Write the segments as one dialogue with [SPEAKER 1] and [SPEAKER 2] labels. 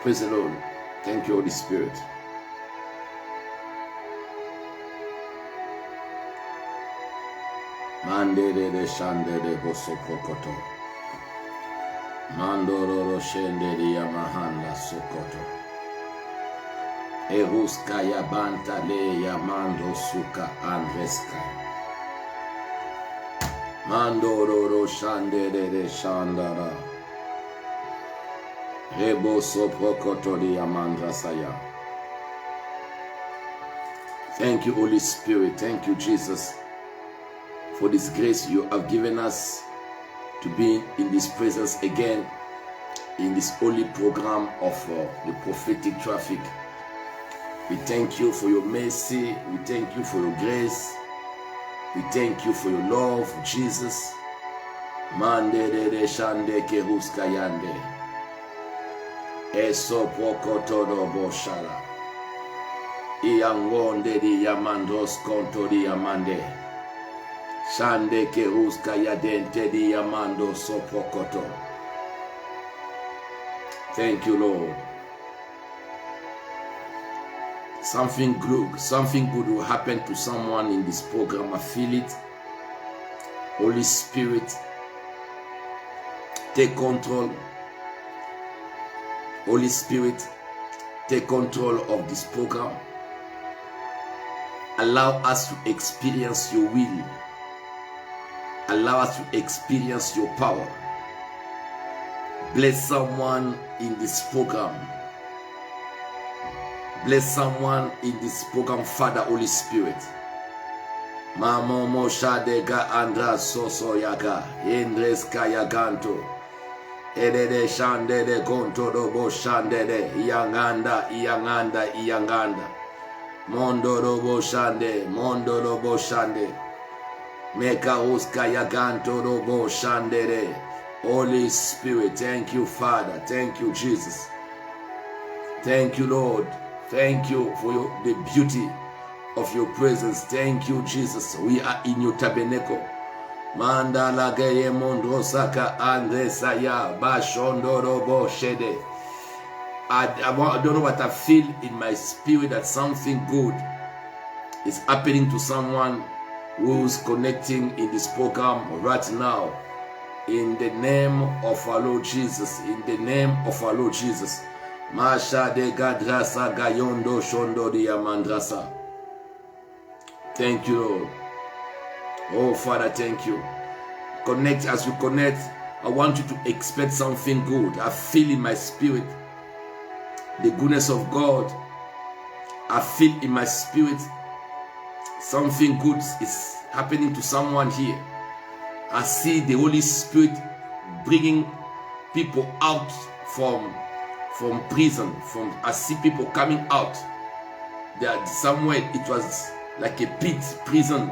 [SPEAKER 1] Praise the Lord. Thank you, Holy Spirit. Mande de shande de bosopokoto. Mandoro shende de yamahanda sokoto. Eruska yabanta le yamando suka andreska. Mandoro shande de shandara. Rebo sopokoto de yamandrasaya. Thank you, Holy Spirit. Thank you, Jesus, for this grace you have given us to be in this presence again, in this holy program of the prophetic traffic. We thank you for your mercy. We thank you for your grace. We thank you for your love, Jesus. Mande de shande keruska yande. Eso pokoto do boshala. Iangonde di yamandos konto di yamande. Shande keruska yadente di yamando sopokoto. Thank you, Lord. Something good will happen to someone in this program. I feel it. Holy Spirit, take control. Holy Spirit, take control of this program. Allow us to experience your will. Allow us to experience your power. Bless someone in this program. Bless someone in this program, Father, Holy Spirit. Mamomo shadega andra soso yaga. Endreska yaganto. Edede shande de konto robo shande de. Iyanganda. Mondo robo shande. Meka uska yaganto robo shande de. Holy Spirit, thank you, Father. Thank you, Jesus. Thank you, Lord. Thank you for the beauty of your presence. Thank you, Jesus. We are in your tabernacle. Mandala geye mondo saka andresaya bashondoro bo shede. I don't know what I feel in my spirit, that something good is happening to someone who's connecting in this program right now. In the name of our Lord Jesus. In the name of our Lord Jesus. Masha de gadrasa gayondo shondo di amandrasa. Thank you, Lord. Oh, Father, thank you. Connect. As you connect, I want you to expect something good. I feel in my spirit the goodness of God. I feel in my spirit something good is happening to someone here. I see the Holy Spirit bringing people out from prison. I see people coming out. There somewhere it was like a pit, prison,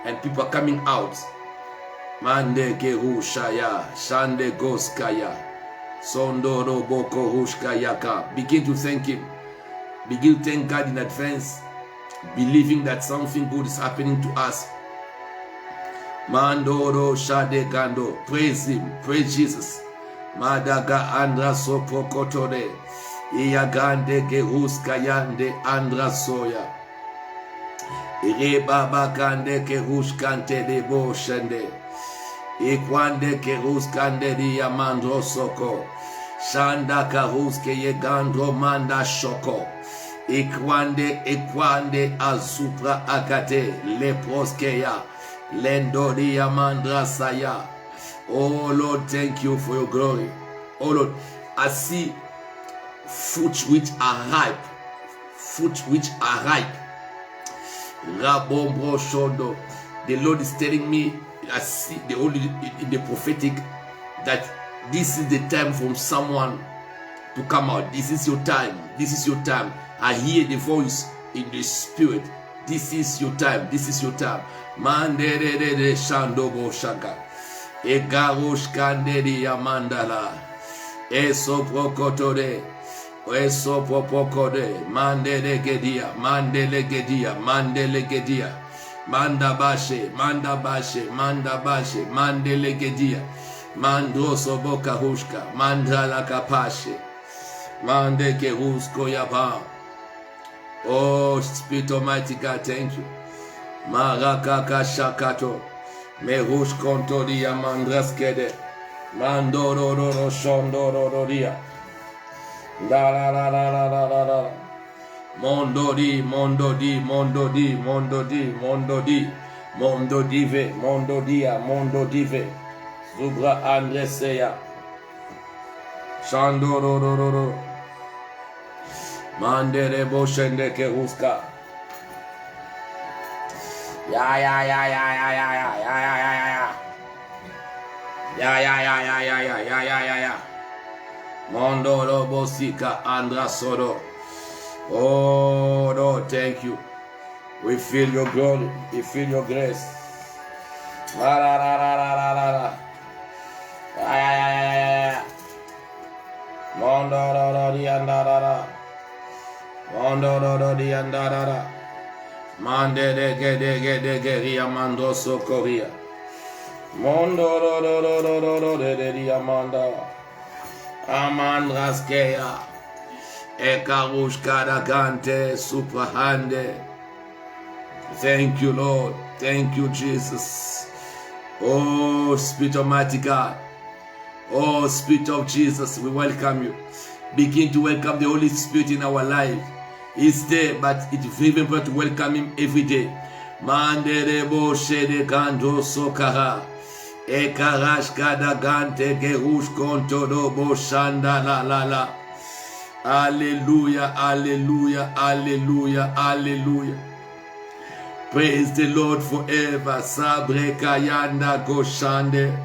[SPEAKER 1] and people are coming out. Mande gerushaya, shande goskaya, sondoro boko hushkayaka. Begin to thank Him. Begin to thank God in advance believing that something good is happening to us. Mandoro Shadegando. Praise him. Praise Jesus. Madaga Andra Sopokotore. Iyagande Gehuska Yande Andra Soya. Irebaba Kande Kehuskante de Boshende. Ikwande Kehuskande di Yamandro Soko. Shanda Kahuske Yegandro Manda Shoko. Ekwande Azupra Akate. Leproskeya. Lendodi Yamandra Saya. Oh Lord, thank you for your glory. Oh Lord, I see fruits which are ripe. Fruits which are ripe. Rabombro Shondo. The Lord is telling me, I see the only in the prophetic, that this is the time for someone to come out. This is your time. This is your time. I hear the voice in the spirit. This is your time. This is your time. Mandere Shandobo Shaka. Egarush Kandedi Yamandala. Eso Prokotode. Eso Popokode. Mandele Gedia. Mandele Gedia. Mandele Gedia. Mandabashe. Mandabashe. Mandabashe. Mandele Gedia. Mandroso Boka Hushka. Mandala Kapashe. Mande Kerusko Yaba. Oh, Spirit Almighty God, thank you. Marakaka Shakato. Merush Kontodia Mandraskede. Mandoro Shondorodia. La la la la la la la la. Mondodi, Mondodi, Mondodi, Mondodi, Mondodi, Mondodive, Mondodia, Mondodive. Zubra Andreseya. Shandoro. Mandere Boshende Keruska. Ya. Mondoro Bosika Andra Sodo. Oh Lord, thank you. We feel your glory. We feel your grace. La. Ya. Mondoro Diandara. Mondoro Diandara. Mande de Geria Mando Socoria. Mondoro de Diamanda. Amandraskeya. Ekarushkada Gante Suprahande. Thank you, Lord. Thank you, Jesus. Oh, Spirit Almighty God. Oh, Spirit of Jesus, we welcome you. Begin to welcome the Holy Spirit in our life. He's there, but it's very important to welcome him every day. Manderebo Shede Gando Sokara. Ekarash Kadagante Gerush Kontodobo Shanda la. Hallelujah, hallelujah, hallelujah, hallelujah. Praise the Lord forever. Sabre Kayanda Goshande.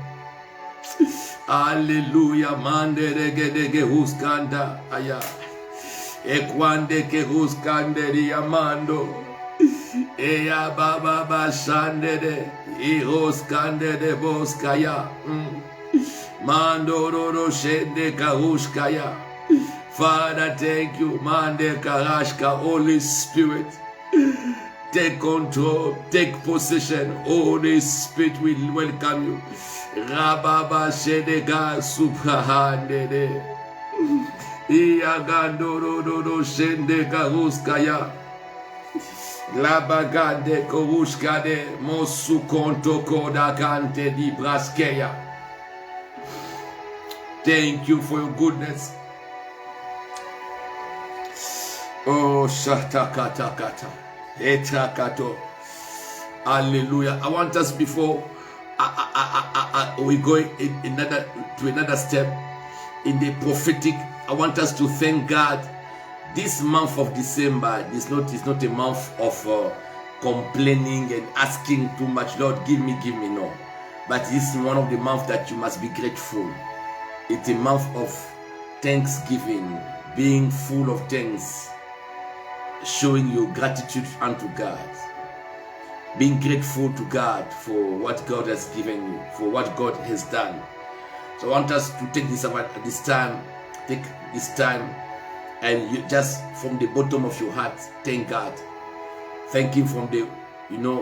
[SPEAKER 1] Hallelujah. Mande de Huskanda. Aya. Ekwande ke Huskande Diamando. Eya Baba Bashande de. Ihoskande de Boskaya. Mando Roro Shende Kahuskaya. Father, thank you. Mande Karashka, Holy Spirit. Take control, take possession. Holy Spirit will welcome you. Rababa Shedega Suprahande. Iagandoro Shendega Ruskaya. Labagande Koruskade Mosu Konto Kodakante di Braskeya. Thank you for your goodness. Oh, Shatakata. Etrakato. Hallelujah. I want us, before we go to another step in the prophetic, I want us to thank God. This month of December is not a month of complaining and asking too much. Lord, give me, no. But this is one of the months that you must be grateful. It's a month of thanksgiving, being full of thanks, showing your gratitude unto God, being grateful to God for what God has given you, for what God has done. So I want us to take this time, and you just from the bottom of your heart thank God Thank him from the,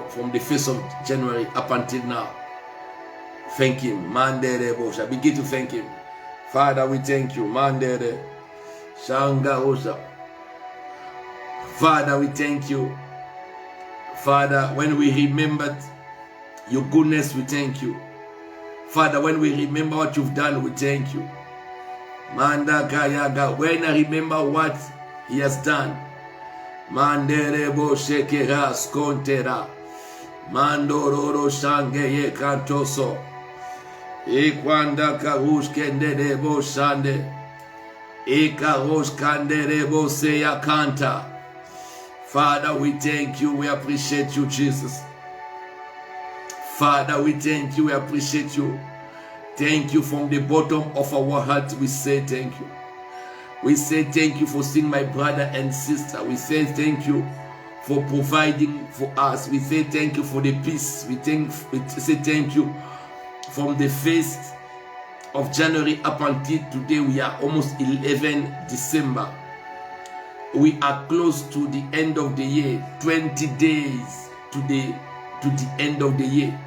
[SPEAKER 1] from the 1st of January up until now. Thank him. Mandere Bosha. Begin to thank him. Father, we thank you. Mandere Shanga Osha. Father, we thank you. Father, when we remembered your goodness, we thank you. Father, when we remember what you've done, we thank you. Manda Kayaga. When I remember what he has done. Mandere Boshe Kera Skontera. Mandororo Shange Ye Kantoso. Ekwanda karush kendere bo shande. Ekarosh kandere bo seya kanta. Father, we thank you. We appreciate you, Jesus. Father, we thank you. We appreciate you. Thank you from the bottom of our heart. We say thank you. We say thank you for seeing my brother and sister. We say thank you for providing for us. We say thank you for the peace. We say thank you. From the 1st of January up until today, we are almost 11 December. We are close to the end of the year. 20 days to the end of the year.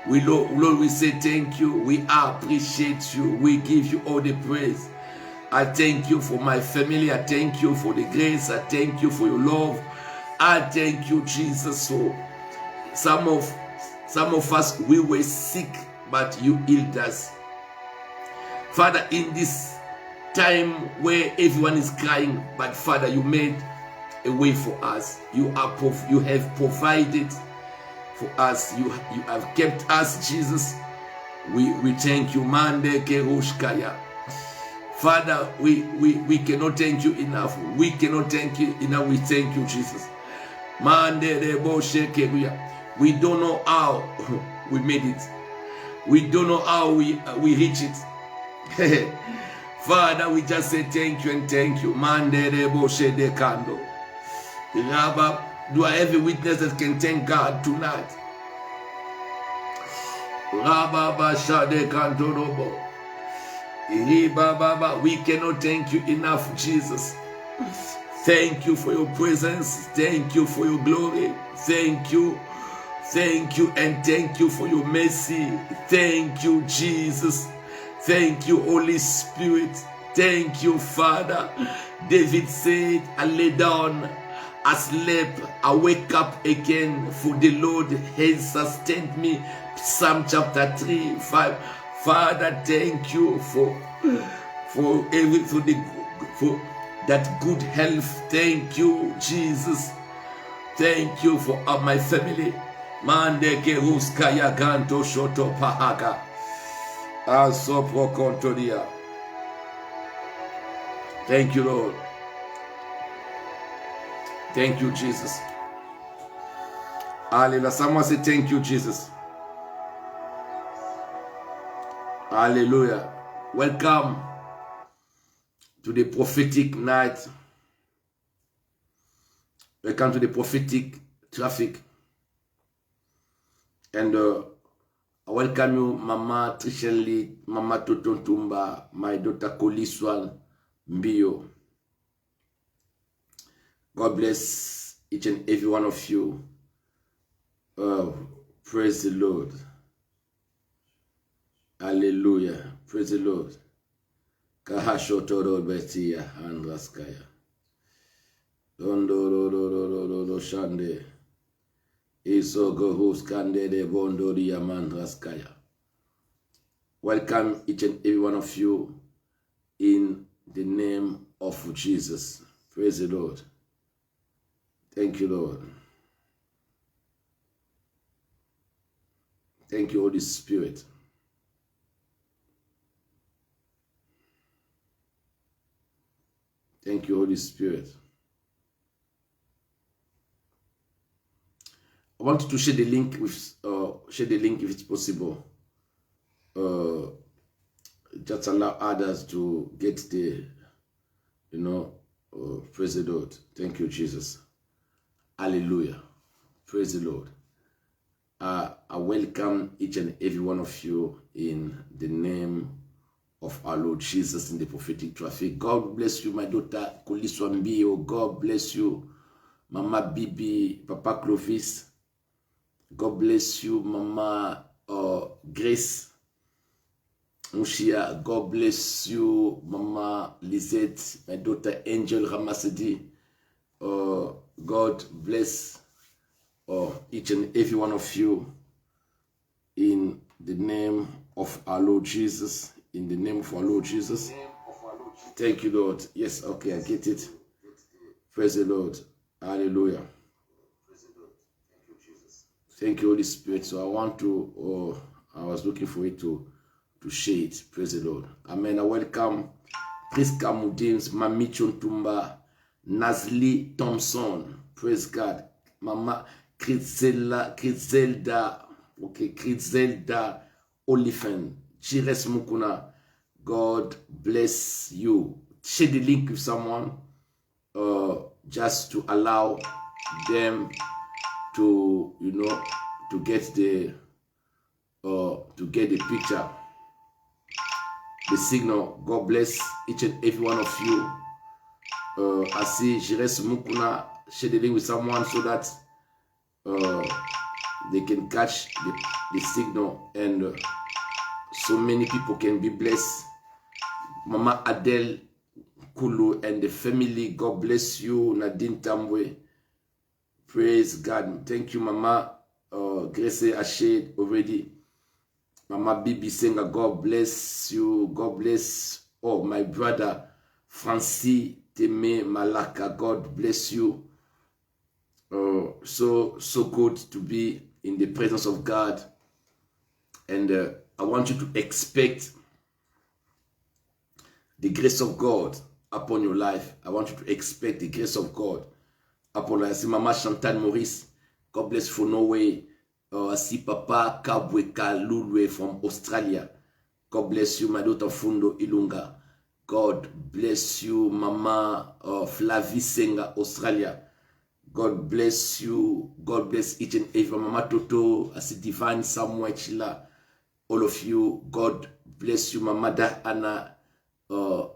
[SPEAKER 1] Lord, we say thank you. We appreciate you. We give you all the praise. I thank you for my family. I thank you for the grace. I thank you for your love. I thank you, Jesus. So some of us, we were sick, but you healed us. Father, in this time where everyone is crying, but Father, you made a way for us. You have provided for us. You have kept us, Jesus. We thank you. Mande Kerushkaya. Father, we cannot thank you enough. We cannot thank you enough. We thank you, Jesus. Mande Rebo Shekeruya. We don't know how we made it. We don't know how we reach it. Father, we just say thank you and thank you. Mande Rebo Shede Kando. Rabba, do I have a witness that can thank God tonight? Rabba Bashade Kando Robo. We cannot thank you enough, Jesus. Thank you for your presence. Thank you for your glory. Thank you. Thank you and thank you for your mercy. Thank you, Jesus. Thank you, Holy Spirit. Thank you, Father. David said, I lay down, I slept, I wake up again, for the Lord has sustained me. Psalm chapter 3, 5. Father, thank you for that good health. Thank you, Jesus. Thank you for my family. Mande Keruskaya Ganto Shoto Pahaga. Asopro Contodia. Thank you, Lord. Thank you, Jesus. Hallelujah. Someone say thank you, Jesus. Hallelujah. Welcome to the prophetic night. Welcome to the prophetic traffic. And I welcome you, Mama Trishenli, Mama Totontumba, my daughter Koliswal Mbio. God bless each and every one of you. Praise the Lord. Hallelujah. Praise the Lord. Kahashotoro Betia Andraskaya. Dondo Shande. Isogo Huskande de Bondoria Mandraskaya. Welcome each and every one of you in the name of Jesus. Praise the Lord. Thank you, Lord. Thank you, Holy Spirit. Thank you, Holy Spirit. I want you to share the link if it's possible. Just allow others to get the, praise the Lord. Thank you, Jesus. Hallelujah. Praise the Lord. I welcome each and every one of you in the name of our Lord Jesus in the prophetic traffic. God bless you, my daughter Koliswa Mbio. God bless you, Mama Bibi, Papa Clovis. God bless you, Mama Grace. Mushia, God bless you, Mama Lisette, my daughter Angel Ramasedi. God bless each and every one of you in the name of our Lord Jesus. In the name of our Lord Jesus. Thank you, Lord. Yes, okay, I get it. Praise the Lord. Hallelujah. Thank you, Holy Spirit. So I want to, I was looking for it to share it. Praise the Lord. Amen. I welcome Priska Mudims, Mami Chuntumba, Nazli Thompson. Praise God. Mama Griselda, okay, Griselda Oliphant. Chires Mukuna. God bless you. Share the link with someone just to allow them to, you know, to get the picture, the signal. God bless each and every one of you. I see Jires Mukuna. Share the link with someone so that they can catch the signal and so many people can be blessed. Mama Adele Kulu and the family, God bless you. Nadine Tambwe, praise God. Thank you, Mama Grace Ashed already. Mama Bibi Senga, God bless you. God bless my brother Francis Teme Malaka, God bless you. So good to be in the presence of God, and I want you to expect the grace of God upon your life. I want you to expect the grace of God upon your life. I see Mama Chantal Maurice, God bless for Norway. I see Papa Kabwe Kalulwe from Australia. God bless you, my daughter Fundo Ilunga. God bless you, Mama Flavie Senga, Australia. God bless you. God bless each and every. Mama Toto, I see Divine Samuel Chila. All of you, God bless you. Mama Da Anna God.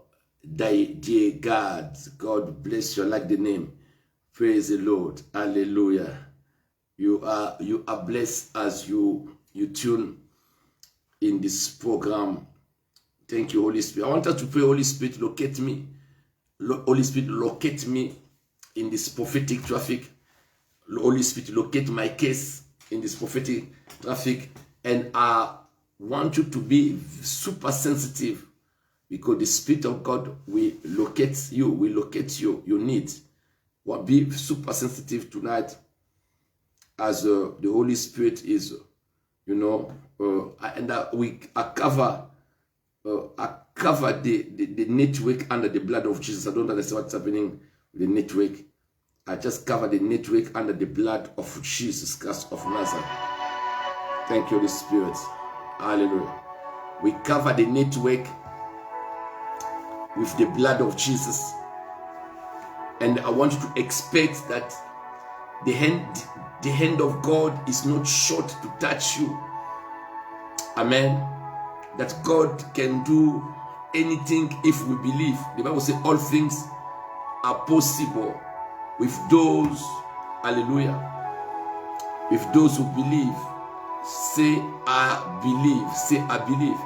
[SPEAKER 1] God bless you. I like the name. Praise the Lord. Hallelujah. You are blessed as you tune in this program. Thank you, Holy Spirit. I want us to pray. Holy Spirit, locate me. Holy Spirit, locate me in this prophetic traffic. Holy Spirit, locate my case in this prophetic traffic. And I want you to be super sensitive, because the Spirit of God will locate you, your needs. Well, be super sensitive tonight, as the Holy Spirit is, you know, and I cover the network under the blood of Jesus. I don't understand what's happening with the network. I just cover the network under the blood of Jesus Christ of Nazareth. Thank you, Holy Spirit. Hallelujah. We cover the network with the blood of Jesus. And I want you to expect that the hand of God is not short to touch you. Amen. That God can do anything if we believe. The Bible says all things are possible with those, hallelujah, with those who believe. Say, I believe. Say, I believe.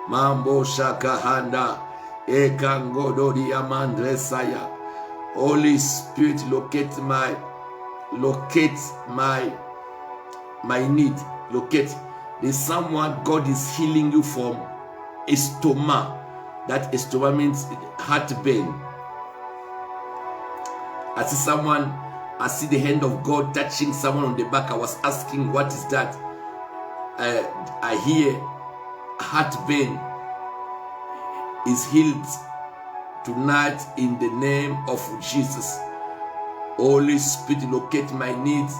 [SPEAKER 1] Mambo shakahanda ekangodori amandresaya. Holy Spirit, locate my need. Locate. There's someone God is healing you from estoma. That estoma means heartburn. I see the hand of God touching someone on the back. I was asking, what is that? I hear heartburn is healed tonight in the name of Jesus. Holy Spirit, locate my needs.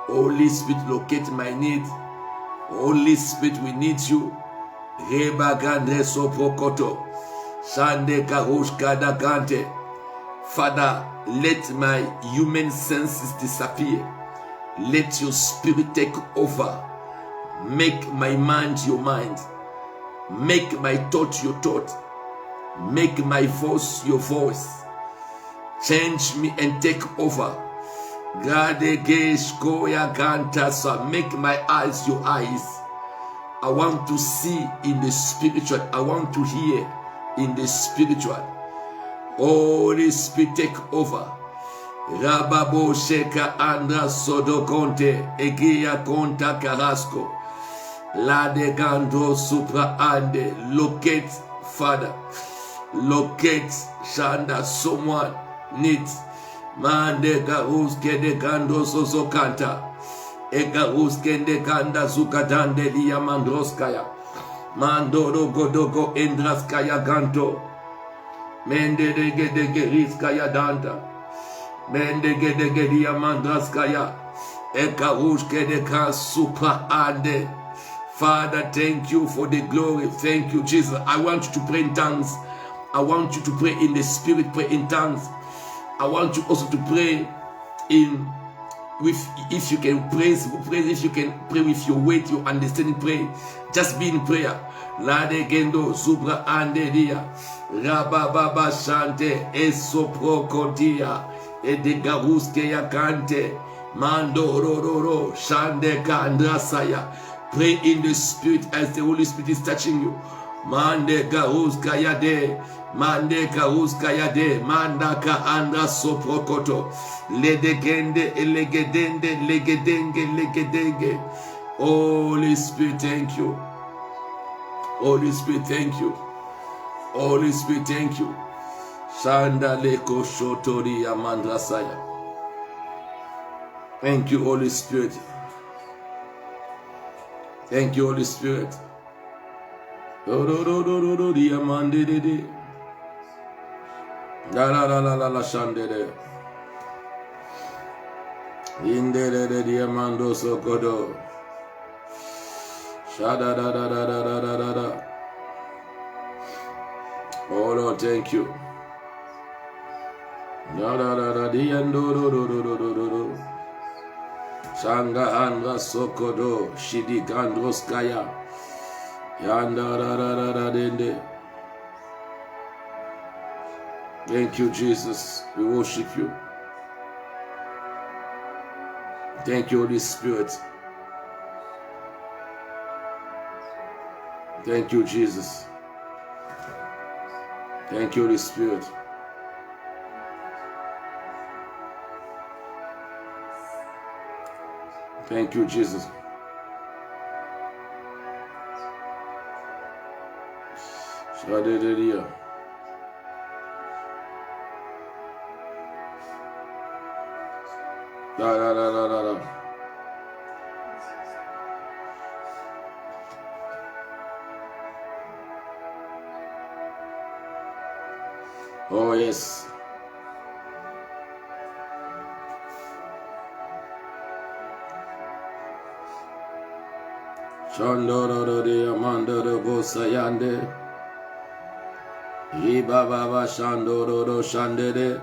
[SPEAKER 1] Holy Spirit, locate my needs. Holy Spirit, we need you. Rebagande soprokoto. Shande karushkada gante. Father, let my human senses disappear. Let your spirit take over. Make my mind your mind. Make my thought your thought. Make my voice your voice. Change me and take over. Make my eyes your eyes. I want to see in the spiritual. I want to hear in the spiritual. Holy Spirit, take over. Rababo Sheka Andra Sodo Conte Egia Conta Carrasco La de Gando Supra Ande. Locate, Father. Locate, Shanda. Someone needs Mande Garuske de Gando Soso Canta Egaruske de Ganda Zukadande Lia Mandroskaya Mandoro Godogo Endraskaya Ganto Mende de Geriskaya Danta Mende de Gedia Mandraskaya Ekaruske de Ka Supra Ande. Father, thank you for the glory. Thank you, Jesus. I want you to pray in tongues. I want you to pray in the spirit, pray in tongues. I want you also to pray if you can praise, if you can pray with your weight, your understanding, pray. Just be in prayer. Lade gendo subra andedia, rababa shante, esopro kodia, edegaruske yakante, mando rororo, shande kandrasaya. Pray in the spirit as the Holy Spirit is touching you. Mande garuska yade. Mande karuska yade, mandaka anda soprokoto, ledegende, elegedende, legedenge. Holy Spirit, thank you. Holy Spirit, thank you. Holy Spirit, thank you. Shanda leko shotori amandrasaya. Thank you, Holy Spirit. Thank you, Holy Spirit. La shandere. Indere de diamando sokodo. Shada da. Oh Lord, thank you. Da diando. Shanga andra sokodo. Shidikandroskaya. Yanda dende. Thank you, Jesus. We worship you. Thank you, Holy Spirit. Thank you, Jesus. Thank you, Holy Spirit. Thank you, Jesus. Shadadiya. Da. Oh, yes. Chandoro de Amanda de Bosayande. Ibaba Shandoro Shandede.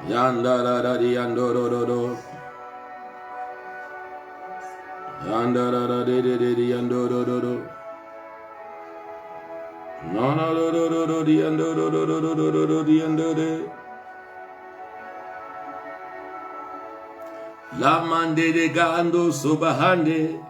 [SPEAKER 1] Yanda di Andoro. Yanda di Andoro. No di Andoro di Andore. La mande de gando sobahande.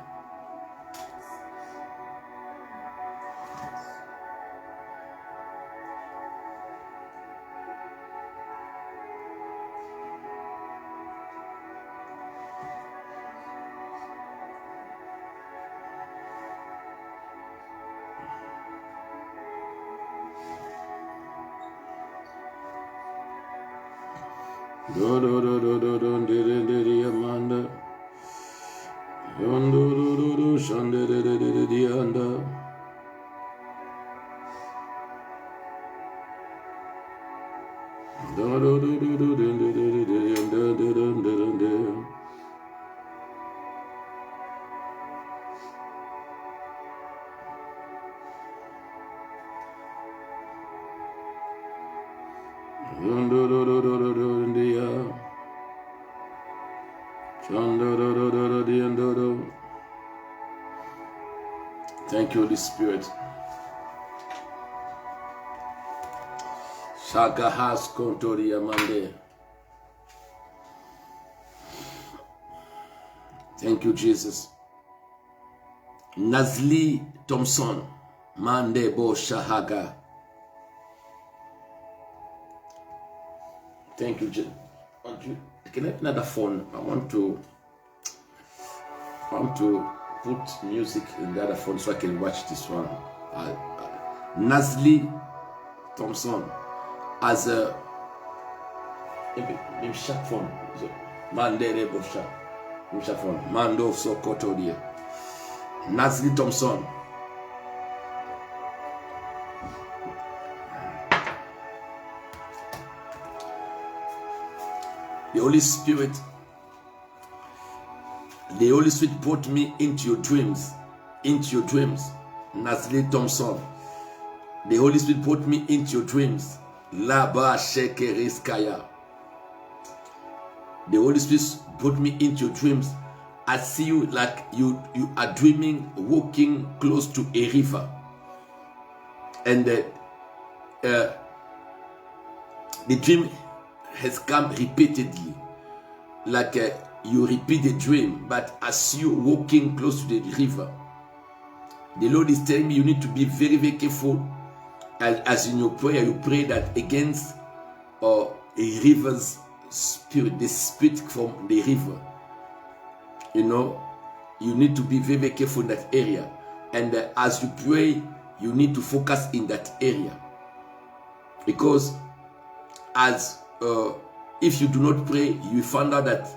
[SPEAKER 1] Do Amanda. Yondo Shande anda. Thank you, Holy Spirit. Shaka has kontori amande. Thank you, Jesus. Nazli Thompson. Mande Bo Shahaga. Thank you, Jesus. Can I have another phone? I want to put music in the other phone so I can watch this one. Nazli Thompson as a shot phone. Mande Bo shot phone. Mando Sokoto dia. Nazli Thompson. The Holy Spirit brought me into your dreams. Nazli Thompson. The Holy Spirit brought me into your dreams. Laba Shekeriskaya. The Holy Spirit brought me into your dreams. I see you like you are dreaming, walking close to a river. And the dream has come repeatedly. Like you repeat the dream, but as you walking close to the river, the Lord is telling me you need to be very, very careful. As in your prayer, you pray that against a river's spirit, the spirit from the river. You know, you need to be very, very careful in that area. And as you pray, you need to focus in that area. Because as if you do not pray, you find out that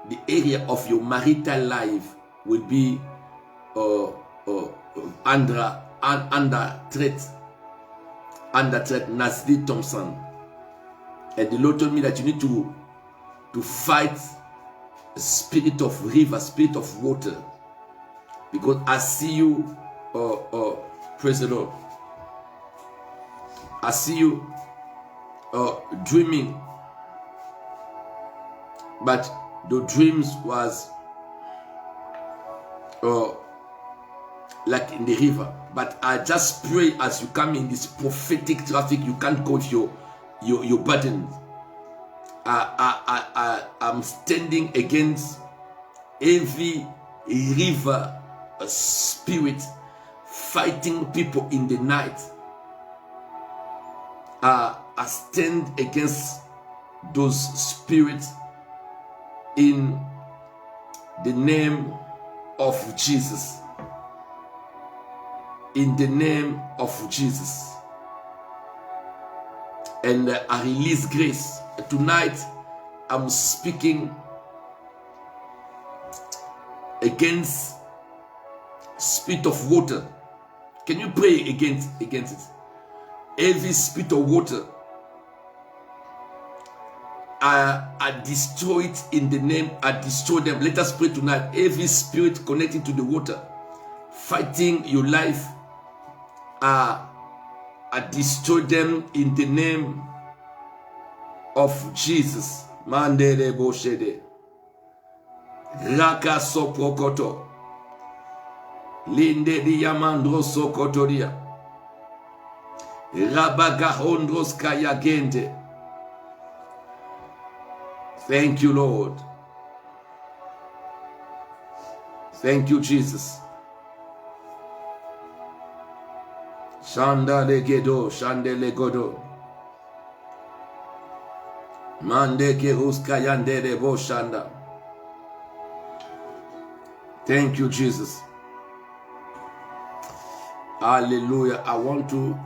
[SPEAKER 1] the area of your marital life will be under threat. Under threat, Nazli Thompson. And the Lord told me that you need to fight the spirit of river, spirit of water. Because I see you, praise the Lord. I see you dreaming, but the dreams was like in the river. But I just pray as you come in this prophetic traffic, you can't go with your burdens. I'm standing against every river spirit fighting people in the night. I stand against those spirits in the name of Jesus. In the name of Jesus. And I release grace. Tonight, I'm speaking against spirit of water. Can you pray against it? Every spirit of water, I destroy it in the name. I destroy them. Let us pray tonight. Every spirit connected to the water, fighting your life, I destroy them in the name of Jesus. Mandere boshede. Raka soprokoto. Linde diamandro sokotoria. Rabagahondros kayagende. Thank you, Lord. Thank you, Jesus. Shanda legedo, shande legodo. Mande keruska yande debo shanda. Thank you, Jesus. Hallelujah. I want to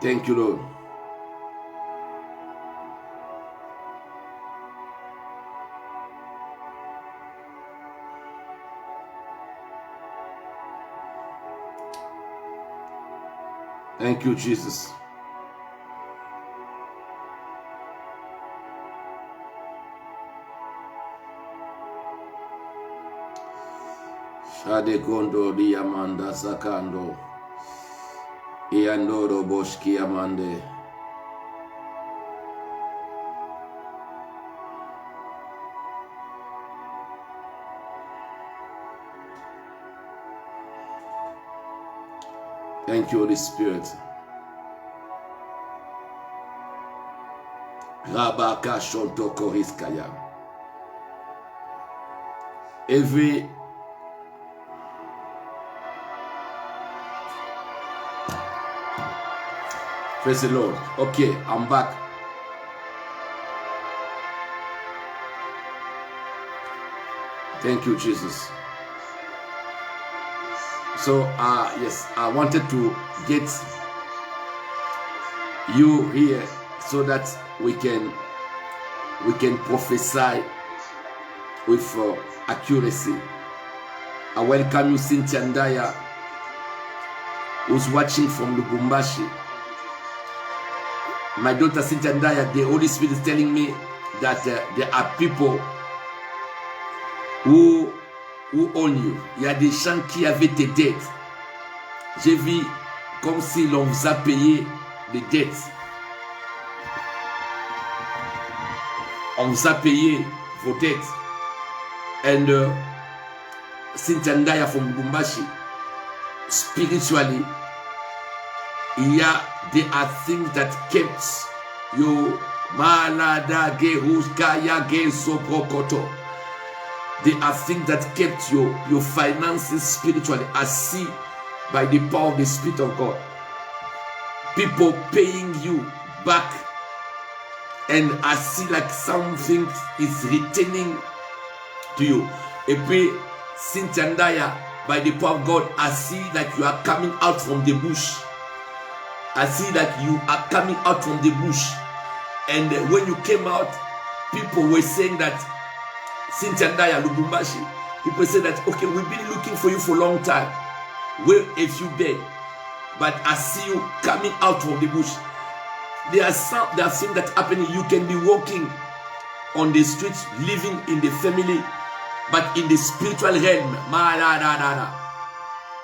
[SPEAKER 1] thank you, Lord. Thank you, Jesus. Shade kondo diamanda sakando. Iandoro boshki amande. Thank you, Holy Spirit. Rabaka Shontoko Riskaya. Every praise the Lord. Okay, I'm back. Thank you, Jesus. So, yes, I wanted to get you here so that we can prophesy with accuracy. I welcome you, Cynthia Ndaya, who's watching from Lubumbashi. My daughter Cynthia Ndaya, the Holy Spirit is telling me that there are people who own you. Il y a des gens qui avaient des dettes. J'ai vu comme si l'on vous a payé des dettes. On vous a payé vos dettes. And Cynthia Ndaya from Lubumbashi, spiritually, there are things that kept you malada geruskaya gesoprokoto. There are things that kept your finances spiritually. I see by the power of the Spirit of God. People paying you back. And I see like something is returning to you. Et puis, Cynthia Ndaya, by the power of God, I see like you are coming out from the bush. I see that you are coming out from the bush. And when you came out, people were saying that Cynthia Ndaya, Lubumbashi, people say that, okay, we've been looking for you for a long time. Where have you been? But I see you coming out from the bush. There are things that happening. You can be walking on the streets, living in the family, but in the spiritual realm,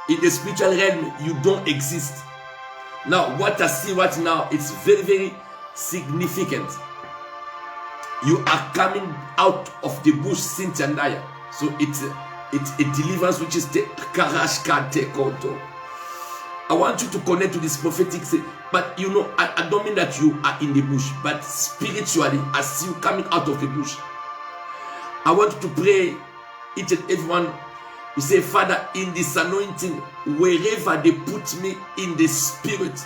[SPEAKER 1] in the spiritual realm, you don't exist. Now, what I see right now, it's very, very significant. You are coming out of the bush, Cynthia Ndaya. So it's a deliverance which is the Karashkate Koto. I want you to connect to this prophetic thing. But you know, I don't mean that you are in the bush, but spiritually, I see you coming out of the bush. I want you to pray, each and everyone. You say, Father, in this anointing, wherever they put me in the spirit,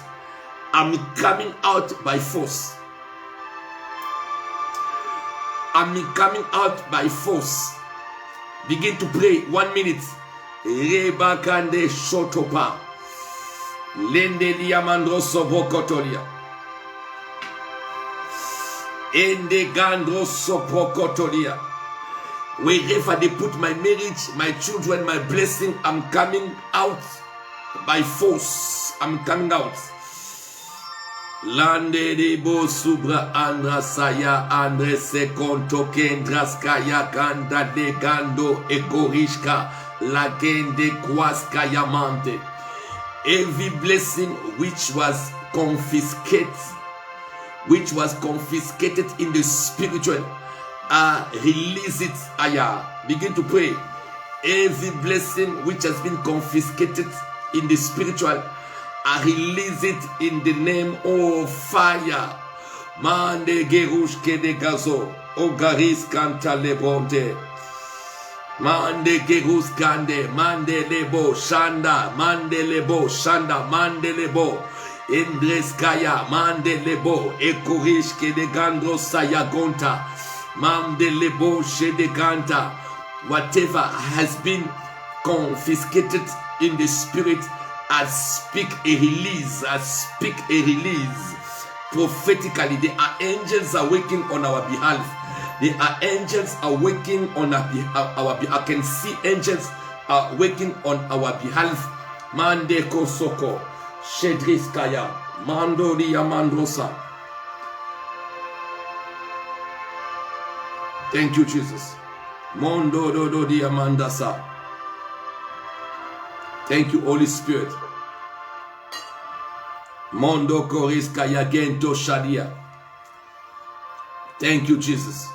[SPEAKER 1] I'm coming out by force. I'm coming out by force. Begin to pray. 1 minute. Rebakande shotopa. Lende liamandro sobokotolia. Ende gandro sobokotolia. Wherever they put my marriage, my children, my blessing, I'm coming out by force. I'm coming out. Lande de bo subra andra saya andre se konto kendras kaya ganda de gando ekorishka la gende kwaska yamante. Every blessing which was confiscated in the spiritual, release it. Begin to pray. Every blessing which has been confiscated in the spiritual, I release it in the name of fire. Mande gerushke de gazo, ogaris kanta lebronte. Mande geruskande, mande lebo, shanda, mande lebo, shanda, mande lebo. Indreskaya, mande lebo, ekorishke de gandro sayagonta. Mande lebo, shede ganta. Whatever has been confiscated in the spirit, I speak a release. I speak a release. Prophetically, there are angels working on our behalf. There are angels working on our behalf. I can see angels working on our behalf. Mande kosoko, shedriskaya, mando mandrosa. Thank you, Jesus. Mondo do diamandasa. Thank you, Holy Spirit. Mondo koriska yagento shadia. Thank you, Jesus.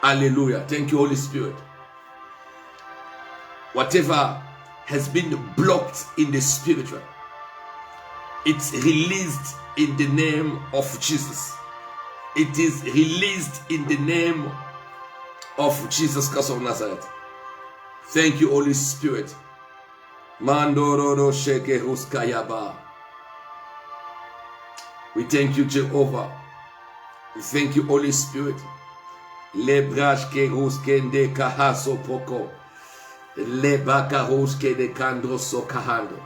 [SPEAKER 1] Hallelujah. Thank you, Holy Spirit. Whatever has been blocked in the spiritual, it's released in the name of Jesus. It is released in the name of Jesus Christ of Nazareth. Thank you, Holy Spirit. Mandororo sheke huskayaba. We thank you, Jehovah. We thank you, Holy Spirit. Lebrashke huskende kahaso poko. Lebaka huske de kandroso kahando.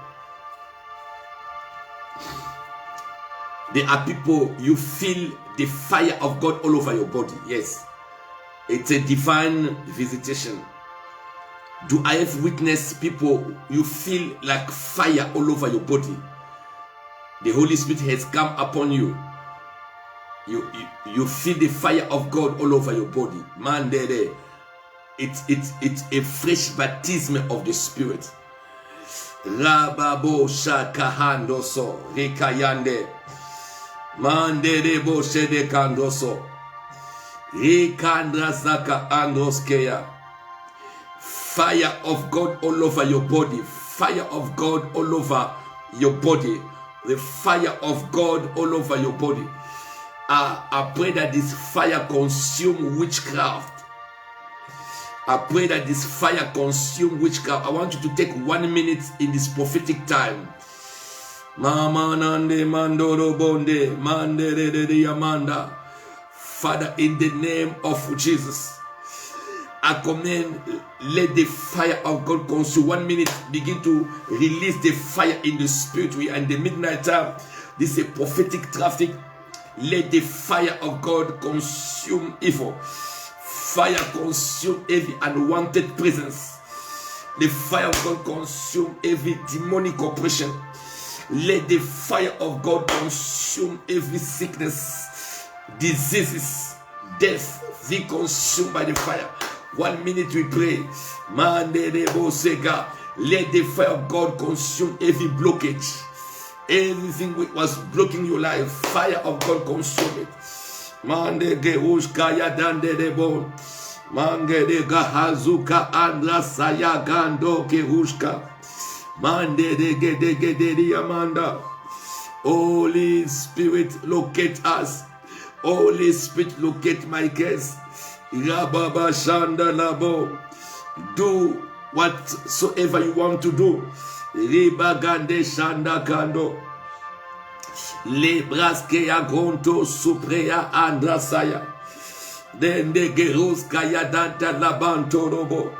[SPEAKER 1] There are people, you feel the fire of God all over your body. Yes. It's a divine visitation. Do I have witnessed people, you feel like fire all over your body? The Holy Spirit has come upon you. You feel the fire of God all over your body. Man, it's a fresh baptism of the Spirit. Rababo shakahandoso rekayande. Mandere shede kandoso. Rekandra zaka andoskeya. Fire of God all over your body. Fire of God all over your body. The fire of God all over your body. I pray that this fire consume witchcraft. I pray that this fire consume witchcraft. I want you to take 1 minute in this prophetic time. Mama nande mandoro bonde mande de yamanda. Father, in the name of Jesus, I command, let the fire of God consume. 1 minute, begin to release the fire in the spirit. We are in the midnight time. This is a prophetic traffic. Let the fire of God consume evil. Fire consume every unwanted presence. The fire of God consume every demonic oppression. Let the fire of God consume every sickness, diseases, death. Be consumed by the fire. 1 minute we pray. Let the fire of God consume every blockage. Everything which was blocking your life, fire of God consume it. Mande gehushkaya dande debo. Mange de gahazuka andra saya gando gehushka. Mande de gede amanda. Holy Spirit, locate us. Holy Spirit, locate my case. Rababa shanda labo. Do whatsoever you want to do. Riba gande shanda kando. Lebraske ya gonto suprea andrasaya. Dende geruska ya danta labanto robo.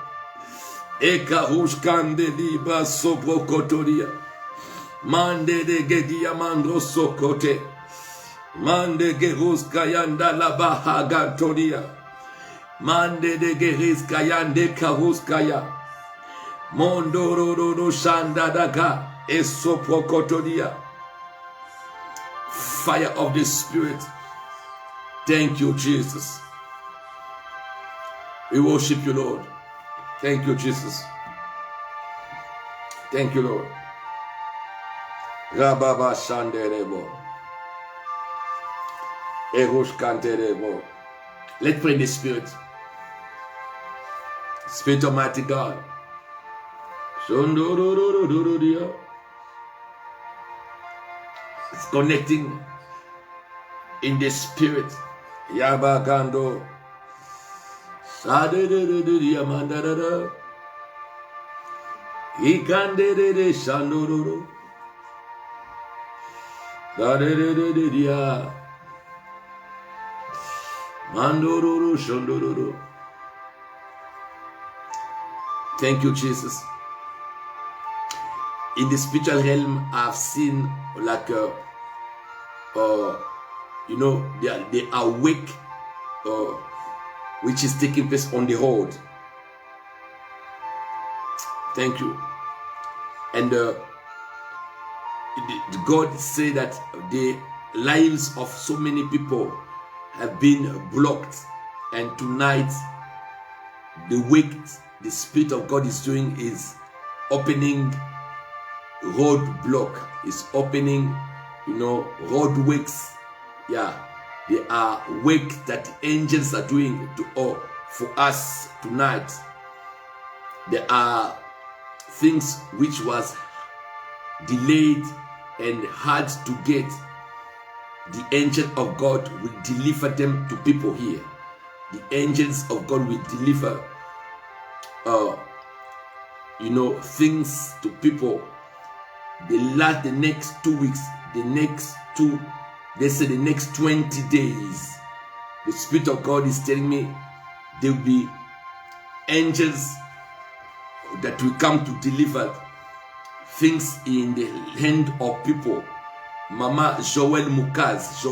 [SPEAKER 1] Eka hushkande liba sobro kotoria. Mande de gedia mandro sokote. Mande geruska yanda labaha gantoria. Mande de geriska yande karuska ya. Mondoro shanda daga esopro kotoria. Fire of the Spirit. Thank you, Jesus. We worship you, Lord. Thank you, Jesus. Thank you, Lord. Rababa shanderebo. Erush kanterebo. Let's pray in the Spirit. Spirit of mighty God. It's connecting in the Spirit. Yabagando. Sadedededediamandadada. Ikandedede shandororo. Sadedededidia. Mandororo shandororo. Thank you, Jesus. In the spiritual realm, I've seen like the awake which is taking place on the road. Thank you. And God said that the lives of so many people have been blocked, and tonight the work the Spirit of God is doing is opening roadblock, is opening, roadworks. Yeah, there are work that angels are doing for us tonight. There are things which was delayed and hard to get, the angel of God will deliver them to people here. The angels of God will deliver things to people. The next 2 weeks, the next 20 days. The Spirit of God is telling me there will be angels that will come to deliver things in the hand of people. Mama Joel Mukaz,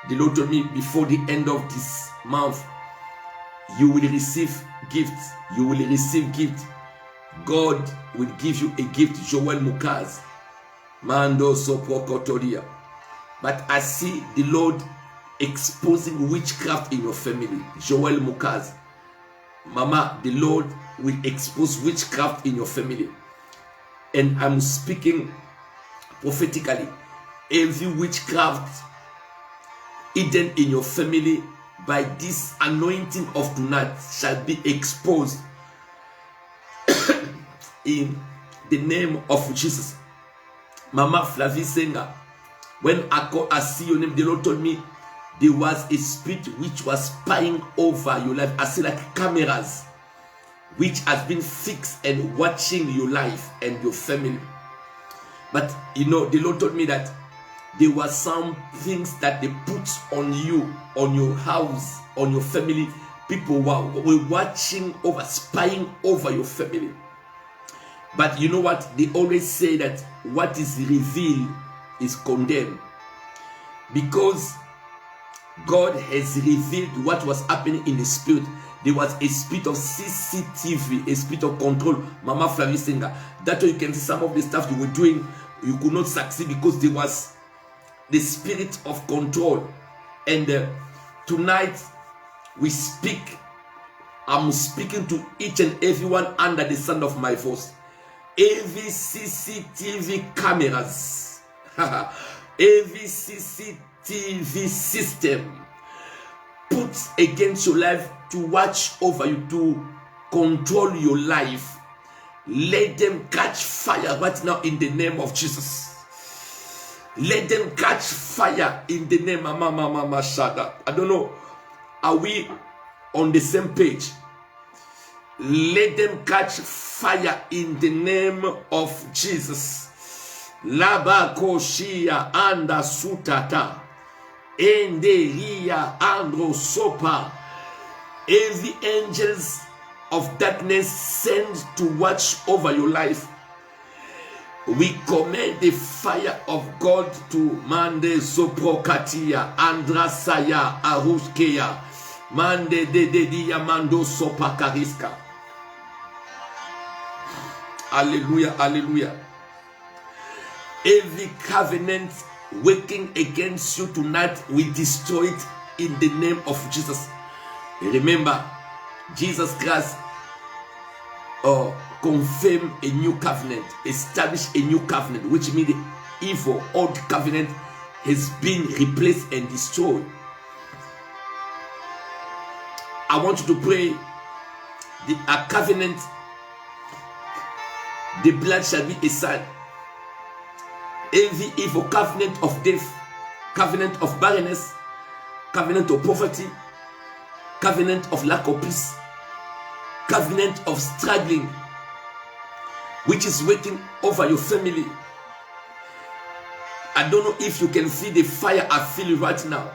[SPEAKER 1] the Lord told me before the end of this month, you will receive gifts. God will give you a gift, Joel Mukaz. Mando Sopokotoria. But I see the Lord exposing witchcraft in your family, Joel Mukaz. Mama, the Lord will expose witchcraft in your family. And I'm speaking prophetically. Every witchcraft hidden in your family by this anointing of tonight shall be exposed in the name of Jesus. Mama Flavie Senga, when I see your name, the Lord told me there was a spirit which was spying over your life. I see like cameras which has been fixed and watching your life and your family. But the Lord told me that there were some things that they put on you, on your house, on your family. People were watching over, spying over your family. But you know what? They always say that what is revealed is condemned. Because God has revealed what was happening in the spirit. There was a spirit of CCTV, a spirit of control. Mama Flavie Senga. That's why you can see some of the stuff you were doing, you could not succeed because there was the spirit of control. And tonight we speak. I'm speaking to each and everyone under the sound of my voice. Every CCTV cameras, every CCTV system put against your life to watch over you, to control your life, let them catch fire right now in the name of Jesus. Let them catch fire in the name of Mama Shada. I don't know, are we on the same page? Let them catch fire in the name of Jesus. Laba koshia anda sutata. Ende ria andro sopa. Every angels of darkness sent to watch over your life, we command the fire of God to mande soprokatia andrasaya aruskeya mande de diamando sopakariska. Hallelujah, hallelujah. Every covenant working against you tonight, we destroy it in the name of Jesus. Remember, Jesus Christ confirm a new covenant, establish a new covenant, which means the evil old covenant has been replaced and destroyed. I want you to pray a covenant. The blood shall be a sign. Every evil covenant of death, covenant of barrenness, covenant of poverty, covenant of lack of peace, covenant of struggling, which is waiting over your family. I don't know if you can feel the fire I feel right now.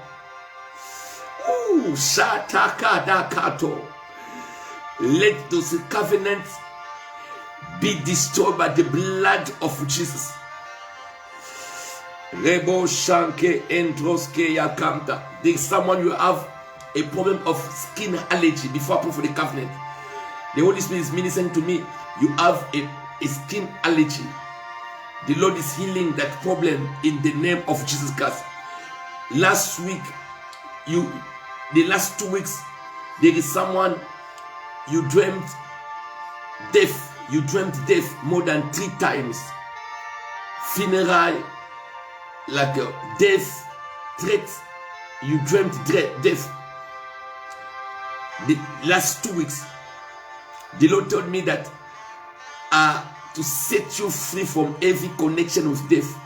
[SPEAKER 1] Ooh, shataka dakato. Let those covenants be destroyed by the blood of Jesus. Rebo shanke entroske yakamta. There is someone you have a problem of skin allergy. Before I pray for the covenant, the Holy Spirit is ministering to me. You have a skin allergy. The Lord is healing that problem in the name of Jesus Christ. Last week, the last 2 weeks, there is someone you dreamt death. You dreamt death more than 3 times. Funeral, like death, threats. You dreamt death. The last 2 weeks, the Lord told me that to set you free from every connection with death,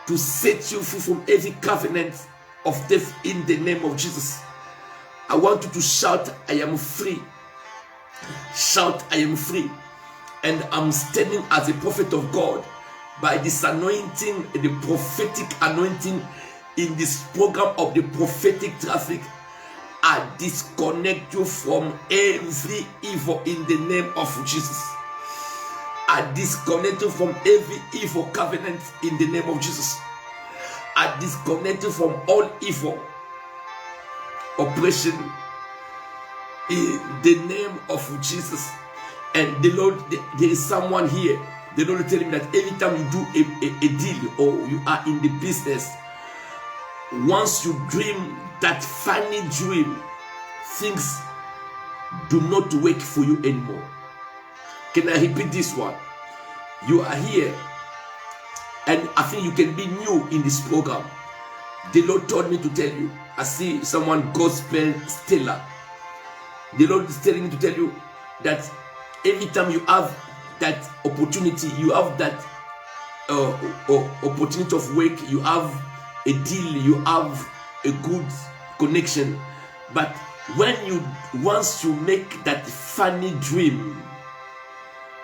[SPEAKER 1] to set you free from every covenant of death in the name of Jesus. I want you to shout, I am free. Shout, I am free. And I'm standing as a prophet of God by this anointing, the prophetic anointing in this program of the prophetic traffic. I disconnect you from every evil in the name of Jesus. I disconnect you from every evil covenant in the name of Jesus. I disconnect you from all evil oppression in the name of Jesus. And the Lord, there is someone here. The Lord is telling me that every time you do a deal or you are in the business, once you dream that funny dream, things do not work for you anymore. Can I repeat this one? You are here, and I think you can be new in this program. The Lord told me to tell you. I see someone gospel stellar. The Lord is telling me to tell you that every time you have that opportunity, you have that opportunity of work, you have a deal, you have a good connection. But once you make that funny dream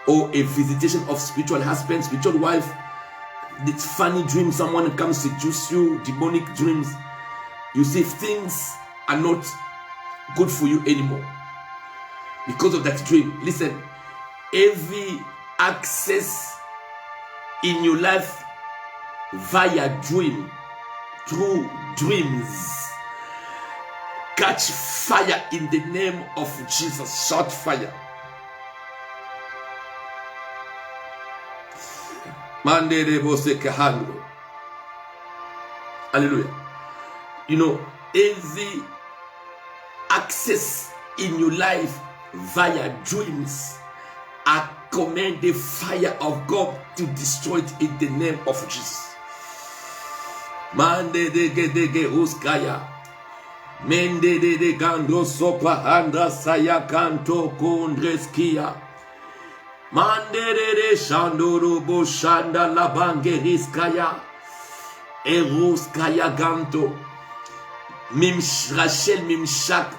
[SPEAKER 1] or a visitation of spiritual husband, spiritual wife, this funny dream, someone comes seduce you, demonic dreams, you see things are not good for you anymore because of that dream. Listen, every access in your life via dream, through dreams, catch fire in the name of Jesus. Shout fire. Hallelujah. You know, every access in your life via dreams, I command the fire of God to destroy it in the name of Jesus. Mande de ge uskaya. Mende de gando sopa handa saya kanto kondreskia. Mande de shandoro bo shanda labange riskaya. Eruskaya ganto. Rachel Mimshak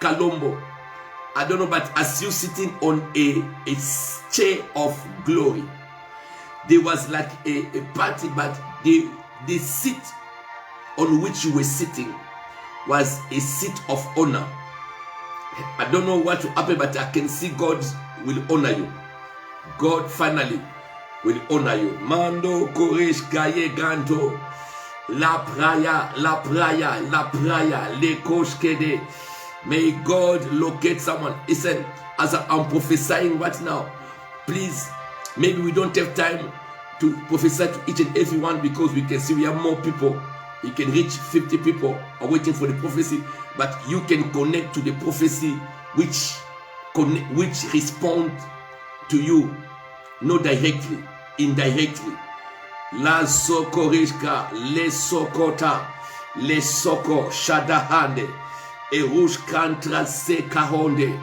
[SPEAKER 1] Kalombo. I don't know, but as you sitting on a chair of glory, there was like a party, but the seat on which you were sitting was a seat of honor. I don't know what will happen, but I can see God will honor you. God finally will honor you. Mando Koresh Gaye Ganto. La praia, le koshkede. May God locate someone. Listen, as I'm prophesying right now, please, maybe we don't have time to prophesy to each and every one because we can see we have more people. We can reach 50 people are waiting for the prophecy, but you can connect to the prophecy which respond to you, not directly, indirectly. La sokorishka, le sokota, le soko shadahande, erush kantra se kahonde,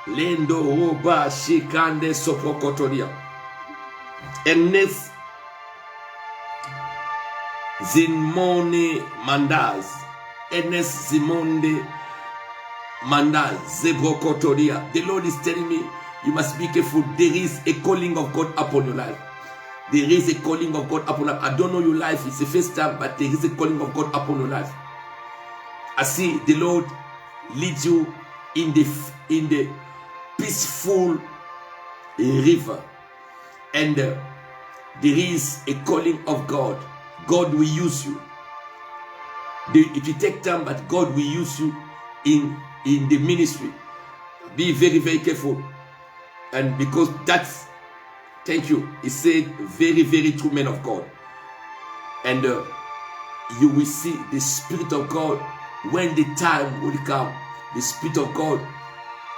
[SPEAKER 1] lendo roba shikande soprokotoria. Enes Zimone Mandaz, Enes Zimonde Mandaz, Zebrokotoria. The Lord is telling me, you must be careful. There is a calling of God upon your life. There is a calling of God upon your life. I don't know your life, it's the first time, but there is a calling of God upon your life. I see the Lord lead you in the peaceful river, and there is a calling of God. God will use you. It will take time, but God will use you in the ministry. Be very, very careful, and because that's, thank you. He said, very, very true man of God. And you will see the Spirit of God when the time will come. The Spirit of God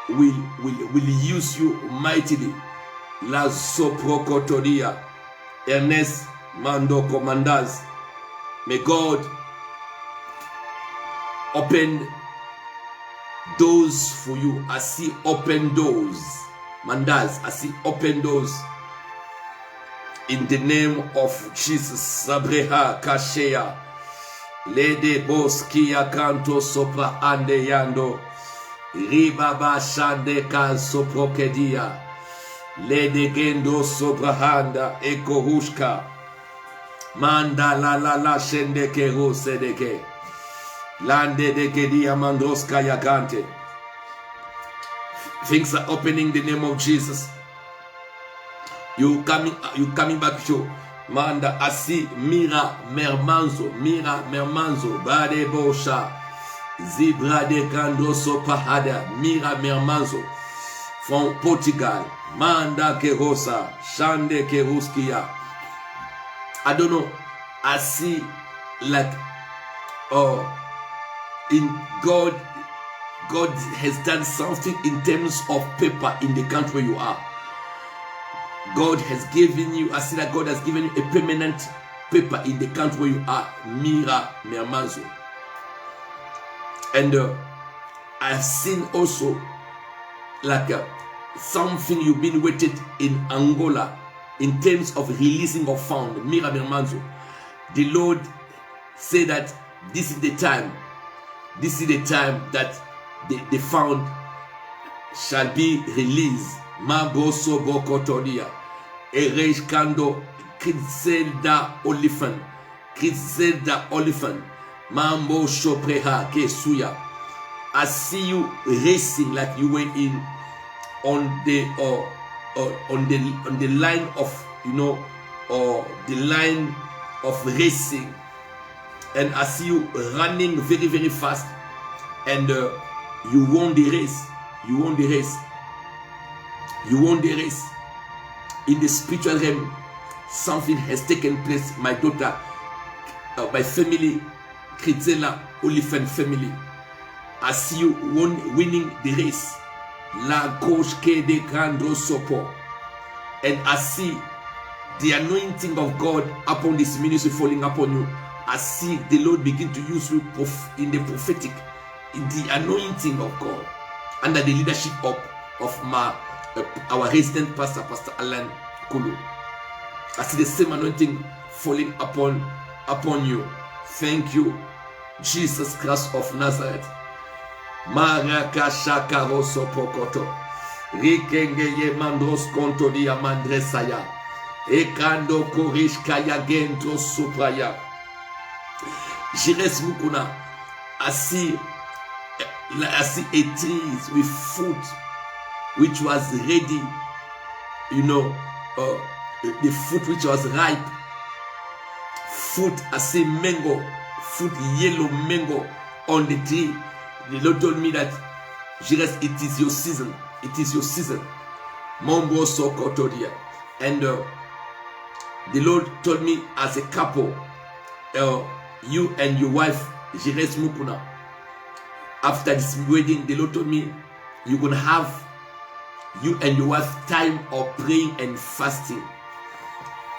[SPEAKER 1] will use you mightily. La soprokotoria. Ernest Mando Commanders. May God open doors for you. I see open doors. Mandaz, I see open doors. In the name of Jesus. Sabreha Kashea. Lede Boskia Kanto Sopra Ande Yando. Ribaba Shande Kan Soprokedia. Lede Gendo Sobrahanda Ekohushka. Manda la la la Shende Kero Sedeke. Lande de Kedia Mandroska Yagante. Things are opening in the name of Jesus. You coming back to Manda Asi Mira Mermanzo Bade Bosha Zibra de Candoso Pahada Mira Mermanzo from Portugal Manda Kerosa Shande Keruskia. I don't know. I see like in God has done something in terms of paper in the country where you are. God has given you, I see that God has given you a permanent paper in the country where you are, Mira Mermanzo. And I've seen also like something you've been waiting in Angola in terms of releasing of fund, Mira Mermanzo. The Lord said that this is the time that the fund shall be released. Maboso Bokotodia, Erej Kando, Kritzelda Oliphant, Mambo Shopreha, Kesuya. I see you racing like you were on the line of, or the line of racing, and I see you running very, very fast, and you won the race. In the spiritual realm, something has taken place. My daughter, my family, Kritzela Oliphant family, I see you winning the race. La Coach K de Grando Sopo. And I see the anointing of God upon this ministry falling upon you. I see the Lord begin to use you in the prophetic, in the anointing of God, under the leadership of our resident pastor, Pastor Alan Kulu. I see the same anointing falling upon you. Thank you, Jesus Christ of Nazareth. Marakashaka roso pokoto. Rikengeye mandros konto dia mandresaya. Ekando korishkaya gento supraya. Jires Mukuna. I see a trees with fruit which was ready, the fruit which was ripe. Fruit, I see mango, fruit, yellow mango on the tree. The Lord told me that, Jires, it is your season. It is your season. Mambo Sokotodia. And the Lord told me as a couple, you and your wife, Jires Mukuna, after this wedding, the Lord told me you're going to have, you and your wife, time of praying and fasting.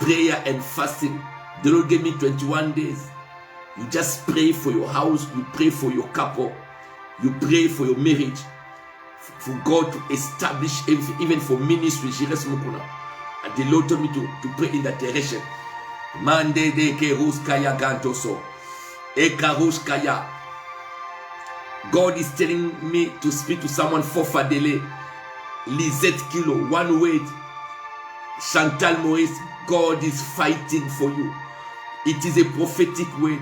[SPEAKER 1] Prayer and fasting. The Lord gave me 21 days. You just pray for your house. You pray for your couple. You pray for your marriage. For God to establish everything, even for ministry. And the Lord told me to pray in that direction. Mande de keruskaya gantoso. Ekaruskaya. God is telling me to speak to someone for Fadele. Lisette Kilo, one word. Chantal Maurice, God is fighting for you. It is a prophetic word.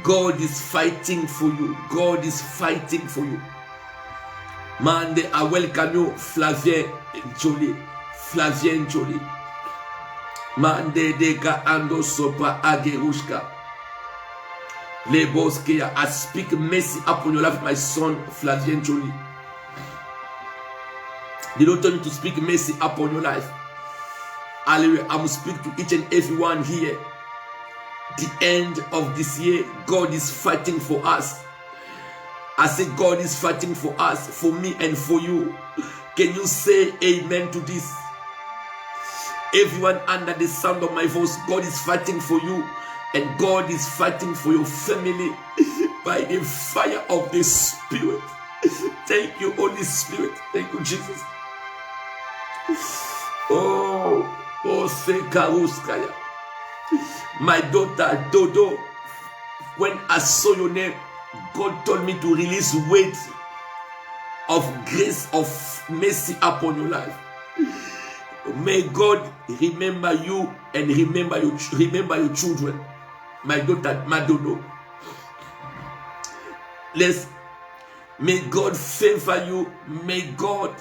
[SPEAKER 1] God is fighting for you. God is fighting for you. Mande, I welcome you, Flavien Jolie. Flavien Jolie. Mande deka ando sopa agerushka. Leboskia, I speak mercy upon your life, my son, Flavien Jolie. The Lord told me to speak mercy upon your life. Hallelujah. I will speak to each and everyone here. The end of this year, God is fighting for us. I said God is fighting for us, for me and for you. Can you say amen to this? Everyone under the sound of my voice, God is fighting for you, and God is fighting for your family by the fire of the Spirit. Thank you, Holy Spirit. Thank you, Jesus. Oh, Sekaruskaya. My daughter Dodo, when I saw your name, God told me to release weight of grace, of mercy upon your life. May God remember you and remember your children. My daughter, my Dodo. May God favor you. May God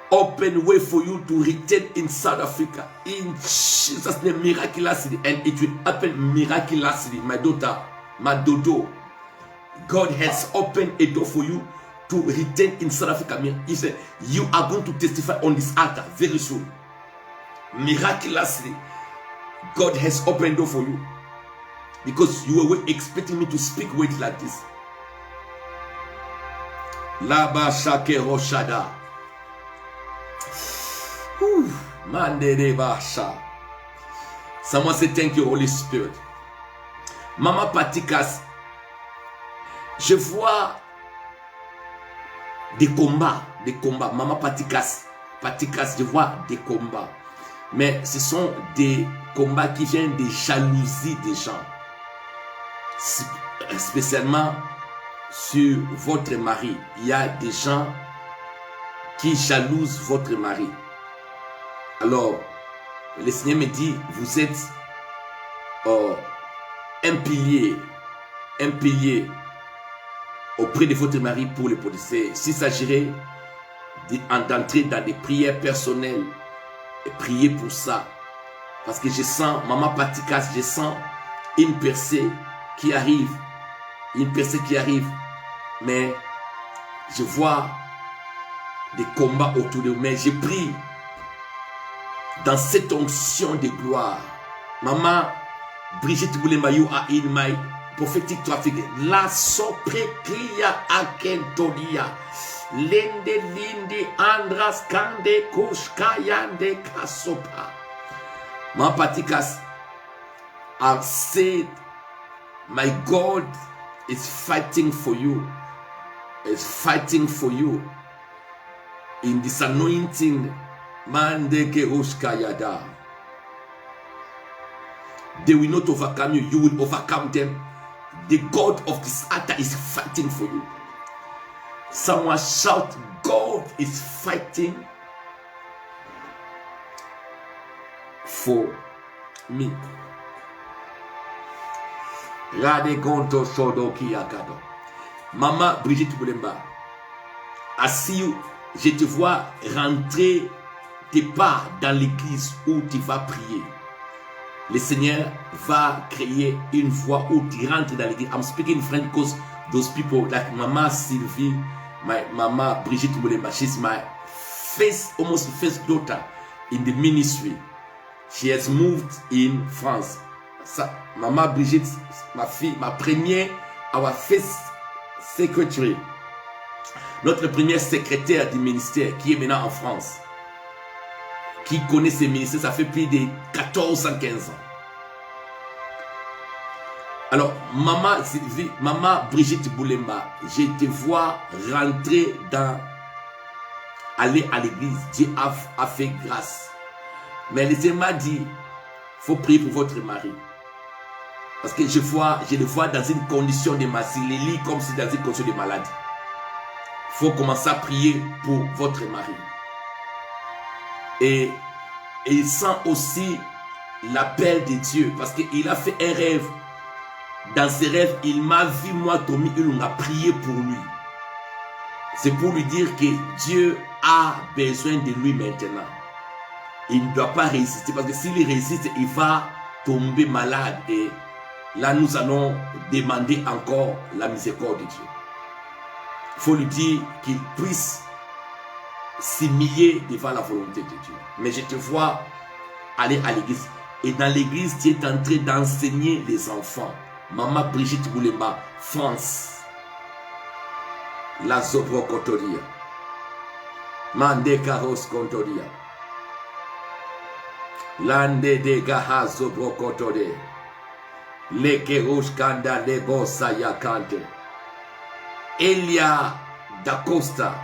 [SPEAKER 1] open way for you to return in South Africa. In Jesus' name, miraculously. And it will happen miraculously, my daughter, my Dodo. God has opened a door for you to return in South Africa. He said, you are going to testify on this altar very soon. Miraculously, God has opened a door for you. Because you were expecting me to speak words like this. Laba Shake Roshada. Someone say thank you, Holy Spirit. Mama Patikas, je vois des combats. Mama Patikas, je vois des combats. Mais ce sont des combats qui viennent des jalousies des gens. Spécialement sur votre mari. Il y a des gens qui jalousent votre mari. Alors, le Seigneur me dit, vous êtes un pilier auprès de votre mari pour le protéger. S'il s'agirait d'entrer dans des prières personnelles et prier pour ça. Parce que je sens, Maman Patikas, je sens une percée qui arrive. Mais je vois des combats autour de vous. Mais j'ai pris dans cette onction de gloire. Maman Brigitte Boulemba, you are in my prophetic traffic. La sopreklia akentonia. Linde andras kande kushkayande kasopa. Maman Patikas, I've said, my God is fighting for you. Is fighting for you. In this anointing, Mandeke Hushkayada. They will not overcome you. You will overcome them. The God of this altar is fighting for you. Someone shout, God is fighting for me. Maman Brigitte Boulemba, assis, je te vois rentrer tes pas dans l'église où tu vas prier. Le Seigneur va créer une voie où tu rentres dans l'église. I'm speaking French because those people like Mama Sylvie, my Mama Brigitte Boulemba, she's my almost first daughter in the ministry. She has moved in France. Mama Brigitte, ma fille, ma première, our first secretary, notre première secrétaire du ministère qui est maintenant en France, qui connaît ce ministère, ça fait plus de 14 ans, 15 ans. Alors, Maman Brigitte Boulemba, je te vois rentrer aller à l'église. Dieu a fait grâce. Mais le Seigneur m'a dit, il faut prier pour votre mari. Parce que je le vois dans une condition de maladie. Il lit comme si dans une condition de maladie. Il faut commencer à prier pour votre mari. Et il sent aussi l'appel de Dieu. Parce qu'il a fait un rêve. Dans ses rêves, il m'a vu, moi, Tommy, il a prié pour lui. C'est pour lui dire que Dieu a besoin de lui maintenant. Il ne doit pas résister. Parce que s'il résiste, il va tomber malade. Et là, nous allons demander encore la miséricorde de Dieu. Il faut lui dire qu'il puisse s'humilier devant la volonté de Dieu. Mais je te vois aller à l'église. Et dans l'église, tu es en train d'enseigner les enfants. Maman Brigitte Boulemba, France. La Zobrokotoria. Mande Karos Kontoria. Lande de Gaha Zobrokotore. Leke Roshkanda Lebo Sayakante. Elia da Costa.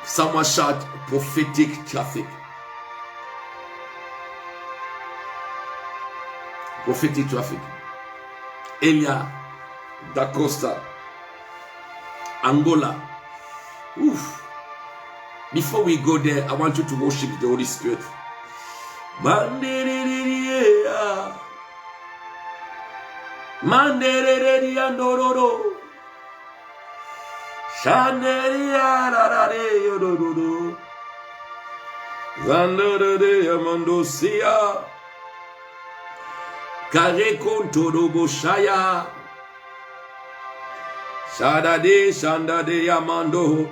[SPEAKER 1] Someone shout prophetic traffic. Prophetic traffic. Elia da Costa, Angola. Oof. Before we go there, I want you to worship the Holy Spirit. Mandereria, mandereria ndororo, shanderia rarare yororo, zandereria mandosia, kare kontorobo shaya, shadade shandade yamando,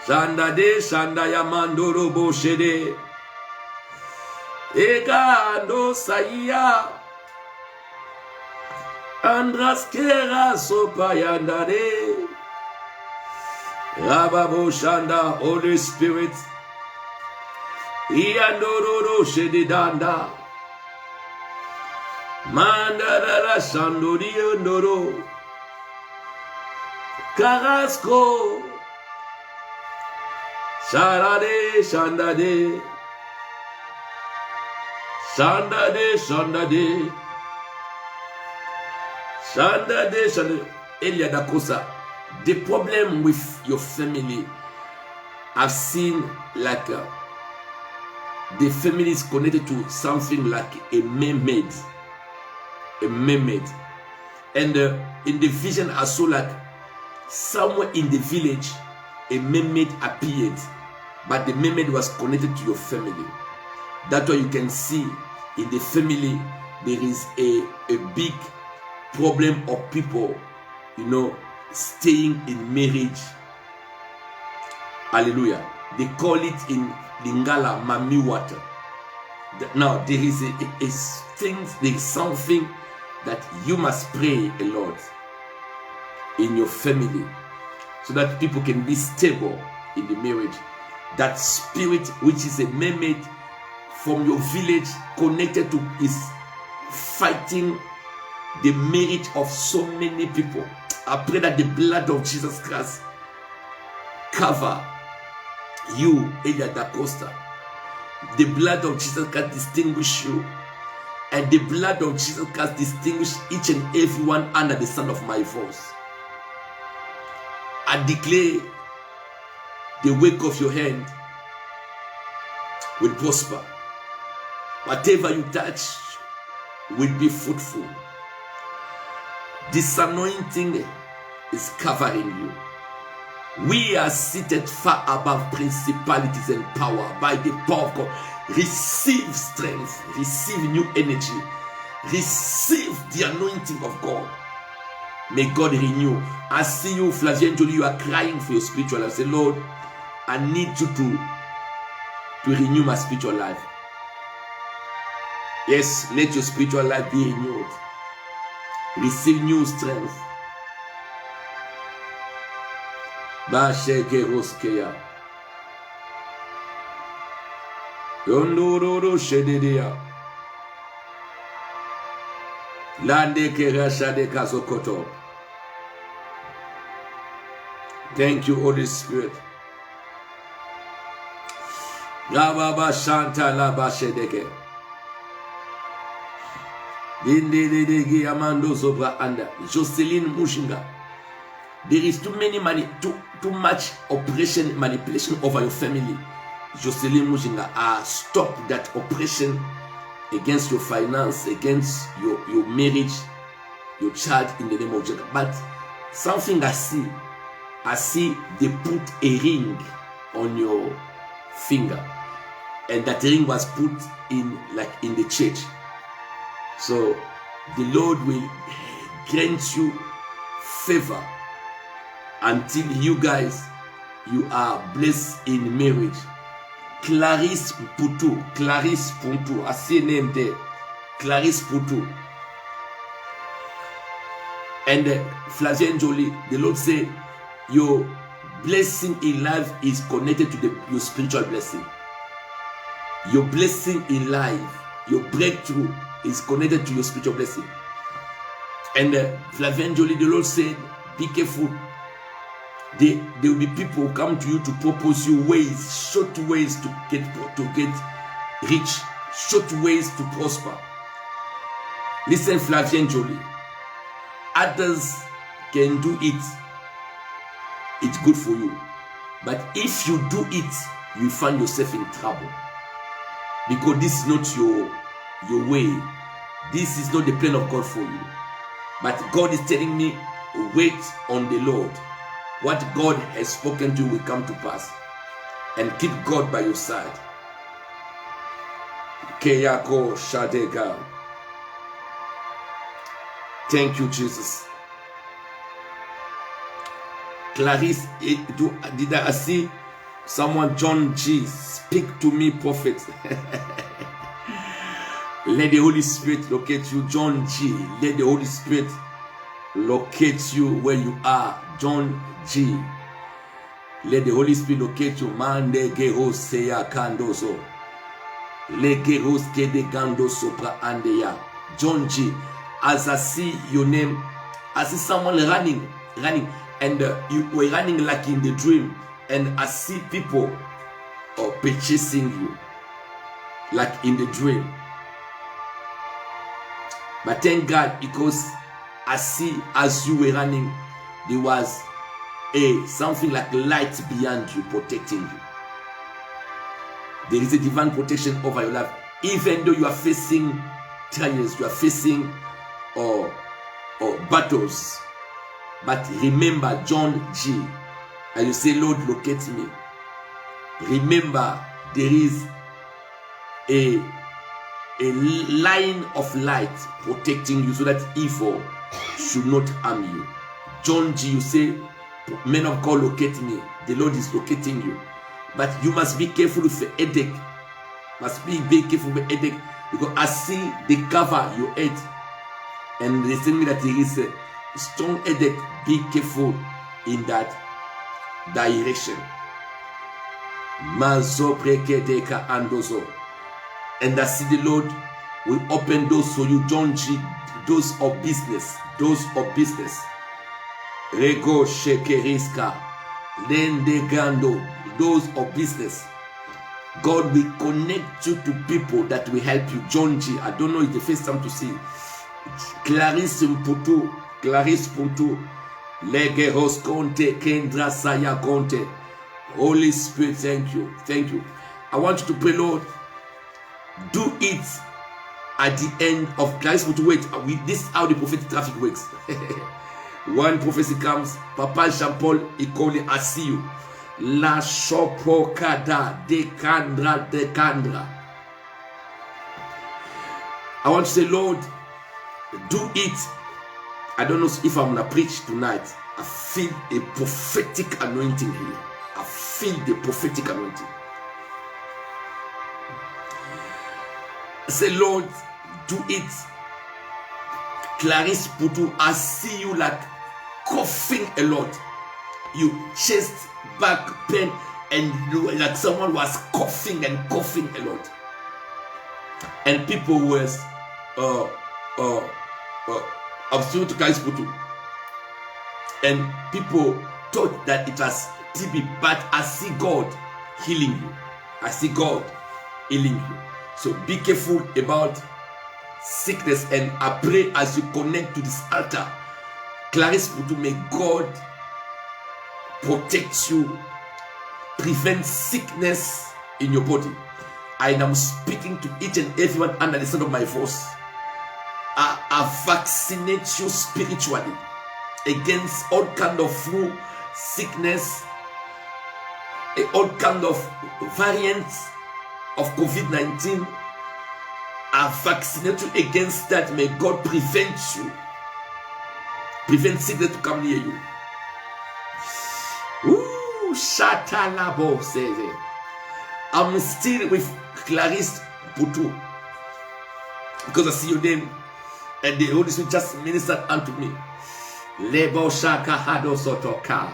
[SPEAKER 1] shandade shandaya mandorobo shede. Ega no saia Andraskera sopayandare Rababo Shanda, Holy Spirit Iandoro Shedidanda Mandara Shandori Ndoro Carrasco Sharade Shandade Shandade, Shandade, Shandade, Shandade. Elia Dakosa, the problem with your family, I've seen like the family is connected to something like a mermaid, and in the vision I saw like somewhere in the village a mermaid appeared, but the mermaid was connected to your family. That's why you can see in the family there is a big problem of people, staying in marriage. Hallelujah. They call it in Lingala Mami water. Now there is there is something that you must pray a lot in your family so that people can be stable in the marriage. That spirit which is a mermaid from your village connected to is fighting the marriage of so many people. I pray that the blood of Jesus Christ cover you, Elia da Costa. The blood of Jesus Christ distinguish you, and the blood of Jesus Christ distinguish each and everyone under the sound of my voice. I declare the work of your hand will prosper. Whatever you touch will be fruitful. This anointing is covering you. We are seated far above principalities and power by the power of God. Receive strength, receive new energy, receive the anointing of God. May God renew. I see you, Flavien Jolie, you are crying for your spiritual life. Say, Lord, I need you to renew my spiritual life. Yes, let your spiritual life be renewed. Receive new strength. Basheke Roskeya. Yondoro Shededia. Lande Kerasha de Kazokoto. Thank you, Holy Spirit. Rababa Shanta Laba Shedeke. Jocelyn Mushinga. There is too much oppression, manipulation over your family. Jocelyn Mushinga, stop that oppression against your finance, against your marriage, your child, in the name of Jesus. But something I see they put a ring on your finger, and that ring was put in the church. So the Lord will grant you favor until you are blessed in marriage. Clarisse Puntu, I see a name there. Clarisse Puntu. And Flavien Jolie, the Lord said, your blessing in life is connected to your spiritual blessing. Your blessing in life, your breakthrough is connected to your spiritual blessing. And Flavien Jolie, the Lord said, be careful There will be people who come to you to propose you ways, short ways to get rich, short ways to prosper. Listen, Flavien Jolie. Others can do it. It's good for you. But if you do it, you find yourself in trouble. Because this is not your way. This is not the plan of God for you. But God is telling me, wait on the Lord. What God has spoken to you will come to pass. And keep God by your side. Keyako Shadega. Thank you, Jesus. Clarice, did I see someone? John G. Speak to me, prophet. Let the Holy Spirit locate you, John G. Let the Holy Spirit locate you where you are, John G. Let the Holy Spirit locate you. Mande geho seya kandoso. Le geho skede gando sopra andeya. John G. As I see your name, I see someone running, and you were running like in the dream, and I see people purchasing you, like in the dream. But thank God, because I see as you were running, there was something like light beyond you, protecting you. There is a divine protection over your life, even though you are facing trials, you are facing battles. But remember, John G, and you say, Lord, locate me. Remember, there is a line of light protecting you so that evil should not harm you. John G, you say, men of God, locate me. The Lord is locating you. But you must be careful with the headache. Must be very careful with the headache, because I see they cover your head. And they tell me that there is a strong headache. Be careful in that direction. And I see the Lord will open doors for you, John G. Doors of business. Doors of business. Rego shekeriska. Lende gando. Doors of business. God will connect you to people that will help you. John G. I don't know if it's the first time to see. Clarice Puntu. Lege Hosconte. Kendra Saya Conte. Holy Spirit, thank you. Thank you. I want you to pray, Lord. Do it at the end of Clarice Puntu. Wait, this is how the prophetic traffic works. One prophecy comes, Papa Jean-Paul, he called it, I see you. La Shopokada Dekandra. I want to say, Lord, do it. I don't know if I'm going to preach tonight. I feel a prophetic anointing here. I feel the prophetic anointing. I say, Lord, do it. Clarice Puntu, I see you like coughing a lot. You chest, back pain, and like someone was coughing and coughing a lot. And people were observing to Clarice Puntu. And people thought that it was TB, but I see God healing you. I see God healing you. So be careful about sickness, and I pray as you connect to this altar, Clarice Puntu, may God protect you, prevent sickness in your body. I am speaking to each and everyone under the sound of my voice. I vaccinate you spiritually against all kind of flu, sickness, all kind of variants of COVID-19. I vaccinate you against that. May God prevent you, prevent sickness to come near you. Ooh, Shatalabo says it. I'm still with Clarice Puntu because I see your name and the Holy Spirit just ministered unto me. Lebo Shaka Hado Sotoka.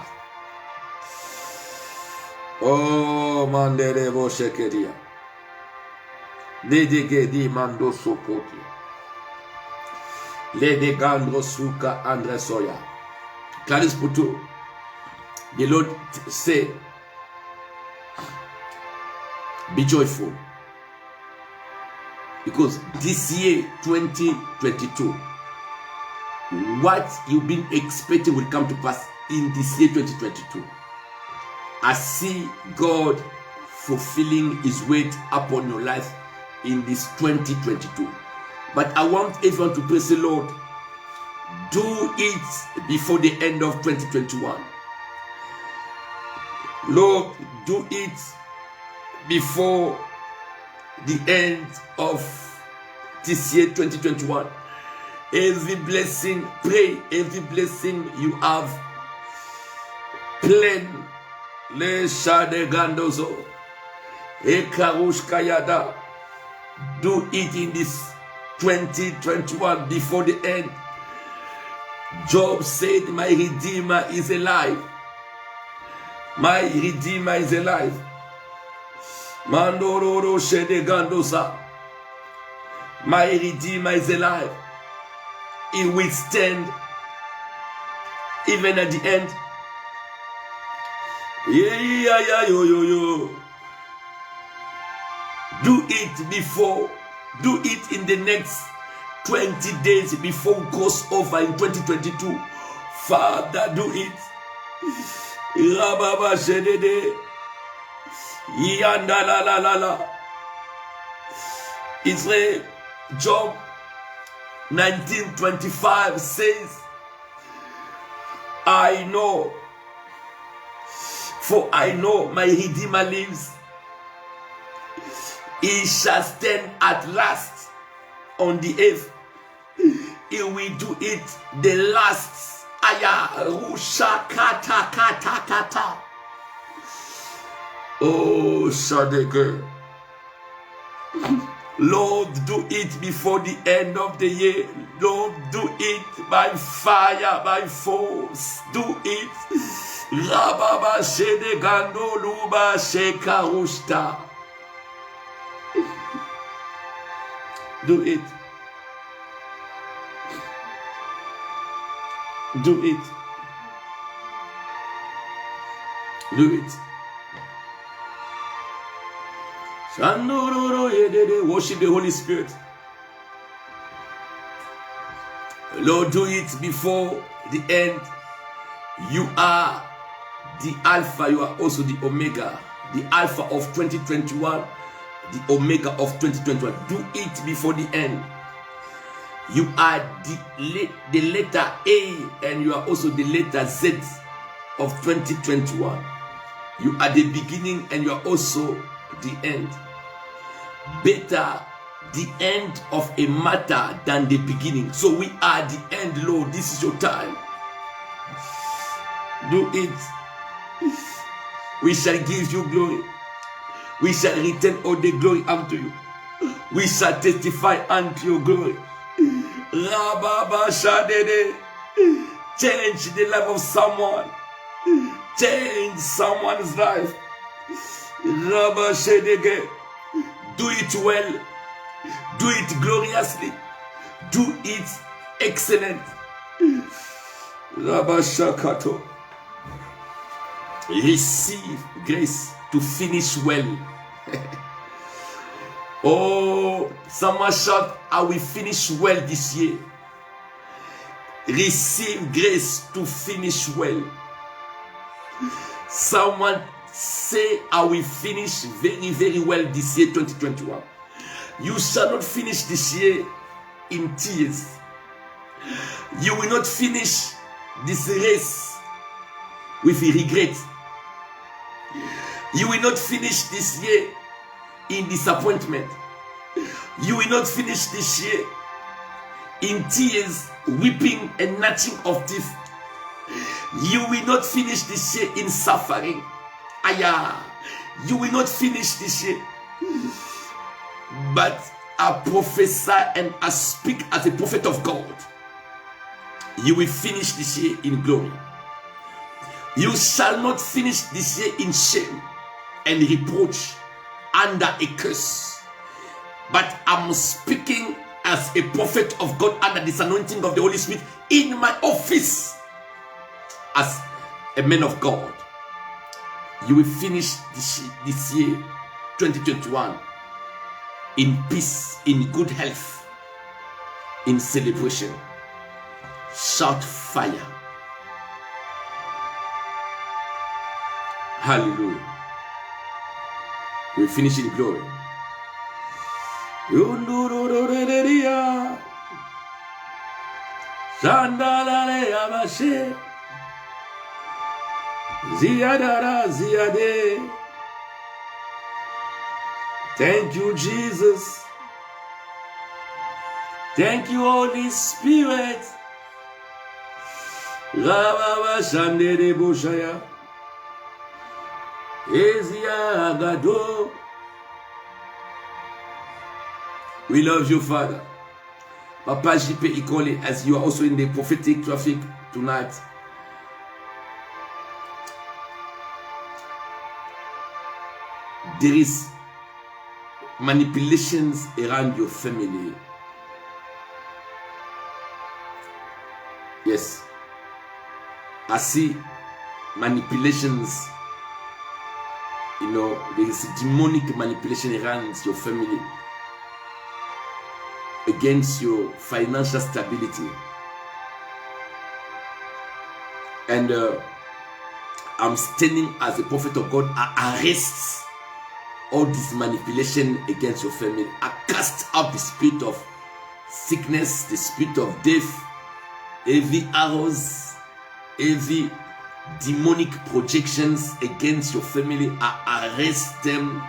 [SPEAKER 1] Oh, Mandelebo Shekeria. Lede di Mando Sopoti. Lede Gandro Suka Andre Soya. Clarice Puntu, The Lord said, be joyful. Because this year, 2022, what you've been expecting will come to pass in this year, 2022. I see God fulfilling His weight upon your life in this 2022. But I want everyone to praise the Lord. Do it before the end of 2021. Lord, do it before the end of this year 2021. Every blessing, pray, every blessing you have planned, le shade gandozo, ekarushkayada, do it in this 2021 before the end. Job said, my Redeemer is alive. My Redeemer is alive. Mandororo shede gandosa. My Redeemer is alive. He will stand even at the end. Yeah, yo. Do it before. Do it in the next 20 days before it goes over in 2022. Father, do it. Rababa shedede. Yanda la. Israel, Job 19:25 says, I know, for I know my Redeemer lives. He shall stand at last on the earth. He will do it the last. Aya rusha kata. Oh, Shadeke. Lord, do it before the end of the year. Lord, do it by fire, by force. Do it. Rababa shedegando luba shekarushta. Do it. Do it. Do it. Worship the Holy Spirit. Lord, do it before the end. You are the Alpha, you are also the Omega. The Alpha of 2021, the Omega of 2021. Do it before the end. You are the letter A and you are also the letter Z of 2021. You are the beginning and you are also the end. Better the end of a matter than the beginning. So we are the end, Lord. This is your time. Do it. We shall give you glory. We shall return all the glory unto you. We shall testify unto your glory. Rababa Shadede. Change the life of someone. Change someone's life. Rabba Shadege. Do it well. Do it gloriously. Do it excellent. Rabba Shakato. Receive grace to finish well. Oh, someone shout, I will finish well this year. Receive grace to finish well. Someone say, I will finish very, very well this year, 2021. You shall not finish this year in tears. You will not finish this race with regret. You will not finish this year in disappointment. You will not finish this year in tears, weeping and gnashing of teeth. You will not finish this year in suffering. Aya, you will not finish this year. But I prophesy and I speak as a prophet of God. You will finish this year in glory. You shall not finish this year in shame and reproach under a curse. But I'm speaking as a prophet of God under this anointing of the Holy Spirit in my office as a man of God. You will finish this year, 2021, in peace, in good health, in celebration. Shout fire. Hallelujah. We finish in glory. Thank you, Jesus. Thank you, Holy Spirit. We love you, Father. Papa J.P. Ikole, as you are also in the prophetic traffic tonight. There is manipulations around your family. Yes. I see manipulations. You know, there is demonic manipulation around your family against your financial stability. And I'm standing as a prophet of God. I arrest all this manipulation against your family. I cast out the spirit of sickness, the spirit of death, every arrows, every demonic projections against your family. I arrest them,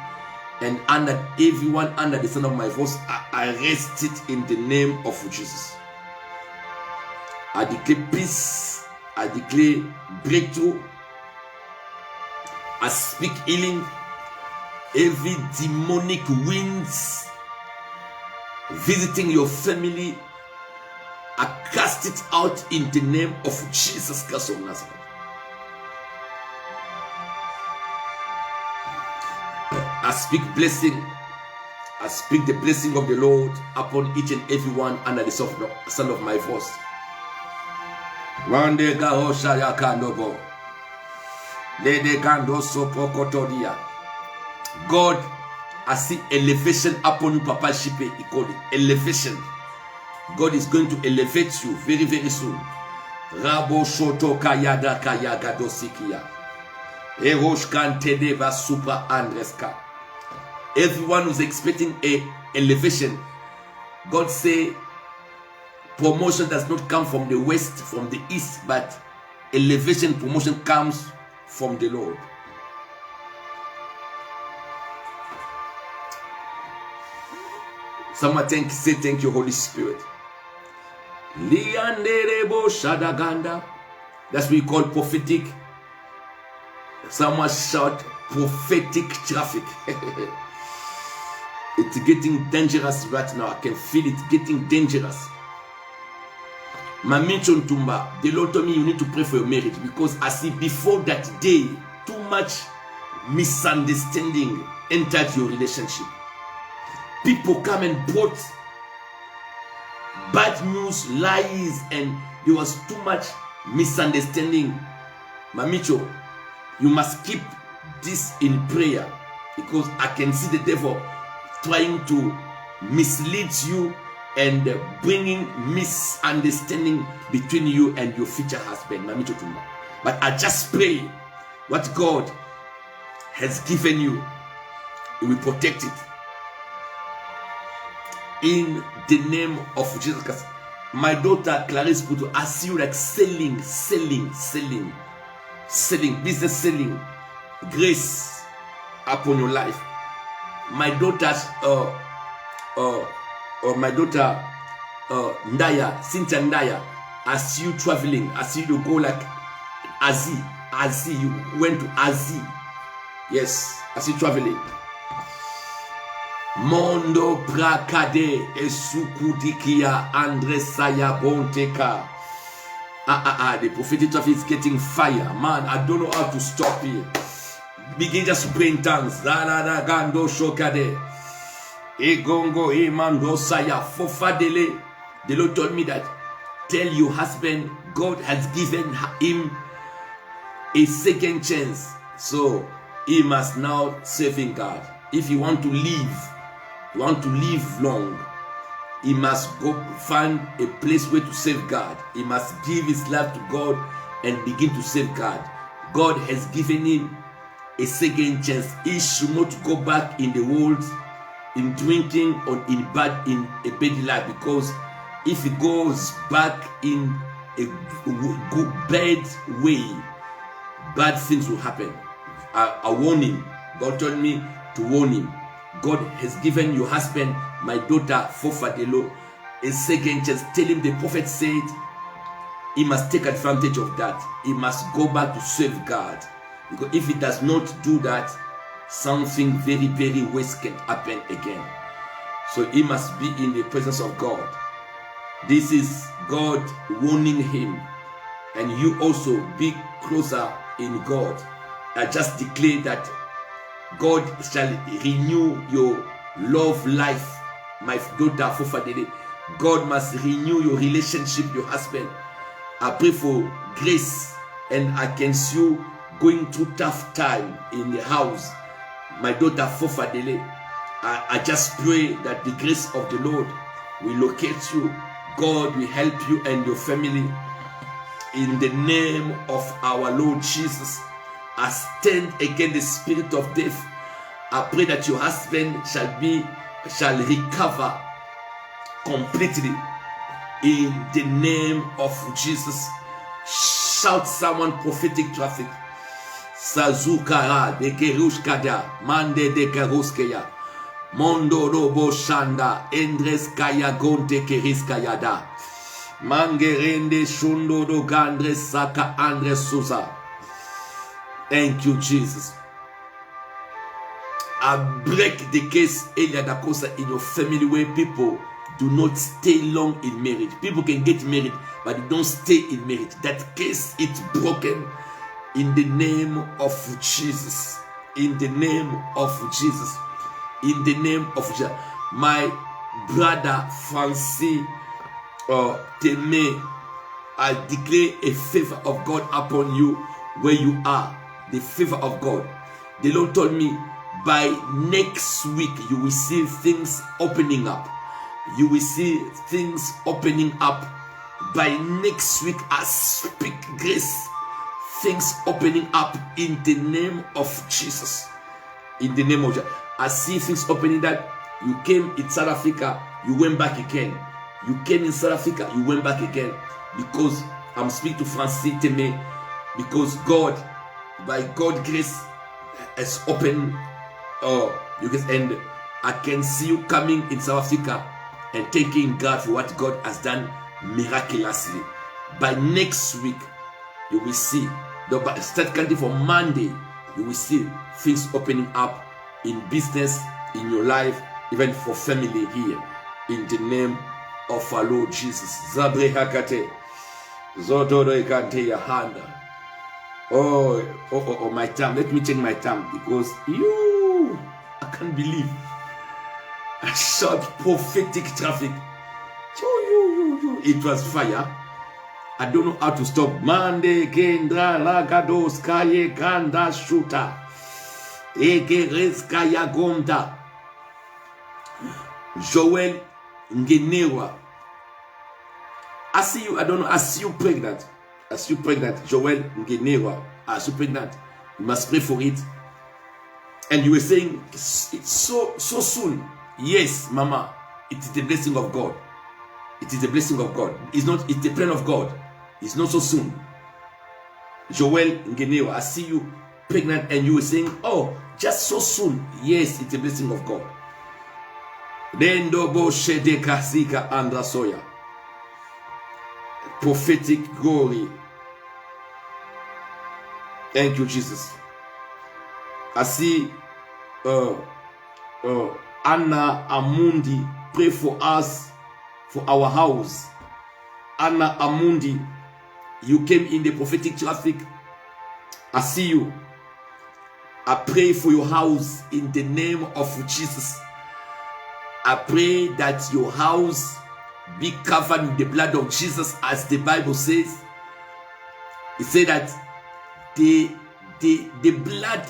[SPEAKER 1] and under everyone under the sound of my voice, I arrest it in the name of Jesus. I declare peace. I declare breakthrough. I speak healing. Every demonic winds visiting your family, I cast it out in the name of Jesus Christ of Nazareth. I speak blessing. I speak the blessing of the Lord upon each and every one under the sound of my voice. God, I see elevation upon you, Papa J.P. Ikole. Elevation. God is going to elevate you very, very soon. Rabo shoto kayada kayaga dosikia. Erosh kantedeva super andreska. Everyone who's expecting a elevation, God say promotion does not come from the west, from the east, but elevation, promotion comes from the Lord. Someone say thank you, Holy Spirit. Lianderebo shadaganda. That's what we call prophetic. Someone shout prophetic traffic. It's getting dangerous right now. I can feel it getting dangerous. Mamicho Ntumba, the Lord told me you need to pray for your marriage, because I see before that day too much misunderstanding entered your relationship. People come and brought bad news, lies, and there was too much misunderstanding. Mamicho, you must keep this in prayer, because I can see the devil trying to mislead you and bringing misunderstanding between you and your future husband, Mamicho Tumba. But I just pray what God has given you, He will protect it. In the name of Jesus Christ. My daughter Clarice Puto, I see you like selling, business selling, grace upon your life. My daughter's Ndaya, Cynthia Ndaya, I see you traveling. I see you go like Azi, you went to Azi. Yes, I see you traveling. Mondo prakade esukudikia andresaya bonteka. The prophetic traffic is getting fire. Man, I don't know how to stop here. Begin just to pray in tongues. Gando shokade. Egongo emando saya fofadele. The Lord told me that tell your husband God has given him a second chance. So he must now serve God. If you want to live long, he must go find a place where to serve God. He must give his life to God and begin to serve God. God has given him a second chance. He should not go back in the world, in drinking or in a bad life, because if he goes back in a bad way, bad things will happen. I warn him. God told me to warn him. God has given your husband, my daughter, Fofadelo, a second chance. Tell him the prophet said he must take advantage of that. He must go back to serve God. Because if he does not do that, something very, very worse can happen again. So he must be in the presence of God. This is God warning him. And you also be closer in God. I just declare that God shall renew your love life, my daughter Fofadele. God must renew your relationship with your husband. I pray for grace, and I can see you going through tough time in the house, my daughter Fofadele. I just pray that the grace of the Lord will locate you. God will help you and your family. In the name of our Lord Jesus, I stand against the spirit of death. I pray that your husband shall recover completely in the name of Jesus. Shout someone prophetic traffic. Sazukara de Kerushkada, Mande de Karuskeya, Mondo Robo Shanda, Endres Kaya Gonte Keriskayada, Mangerende Shundo do Gandres Saka Andres Souza. Thank you, Jesus. I break the case, Eliadakosa, in your family where people do not stay long in marriage. People can get married, but they don't stay in marriage. That case is broken in the name of Jesus. In the name of Jesus. In the name of Jesus. My brother Francis Teme, I declare a favor of God upon you where you are. The favor of God. The Lord told me, by next week you will see things opening up. You will see things opening up. By next week I speak grace. Things opening up in the name of Jesus. In the name of Jesus. I see things opening that you came in South Africa, you went back again. You came in South Africa, you went back again. Because I'm speaking to Francis Teme. Because God, by God's grace, has opened you guys, and I can see you coming in South Africa and thanking God for what God has done miraculously. By next week, you will see. Start counting for Monday. You will see things opening up in business, in your life, even for family here. In the name of our Lord Jesus. Zabre hakate. Zododo ekante yahanda. Oh, my time. Let me change my time because I can't believe I shot prophetic traffic. It was fire. I don't know how to stop. Mande Gendra Lagados Kaye Ganda Shuta Egeres Kaya Gonda Joel Ngenewa. I see you, I don't know, I see you pregnant. I see you pregnant. Joel Ngenewa. I see you pregnant. You must pray for it. And you were saying it's so soon. Yes, Mama, it is the blessing of God. It is the blessing of God. It's the plan of God. It's not so soon. Joel Ngenewa, I see you pregnant and you were saying, oh, just so soon. Yes, it's the blessing of God. Dendo bo shede kasika andrasoya. Prophetic glory. Thank you, Jesus. I see Anna Amundi, pray for us, for our house. Anna Amundi, you came in the prophetic traffic. I see you. I pray for your house in the name of Jesus. I pray that your house be covered with the blood of Jesus, as the Bible says. It said that the blood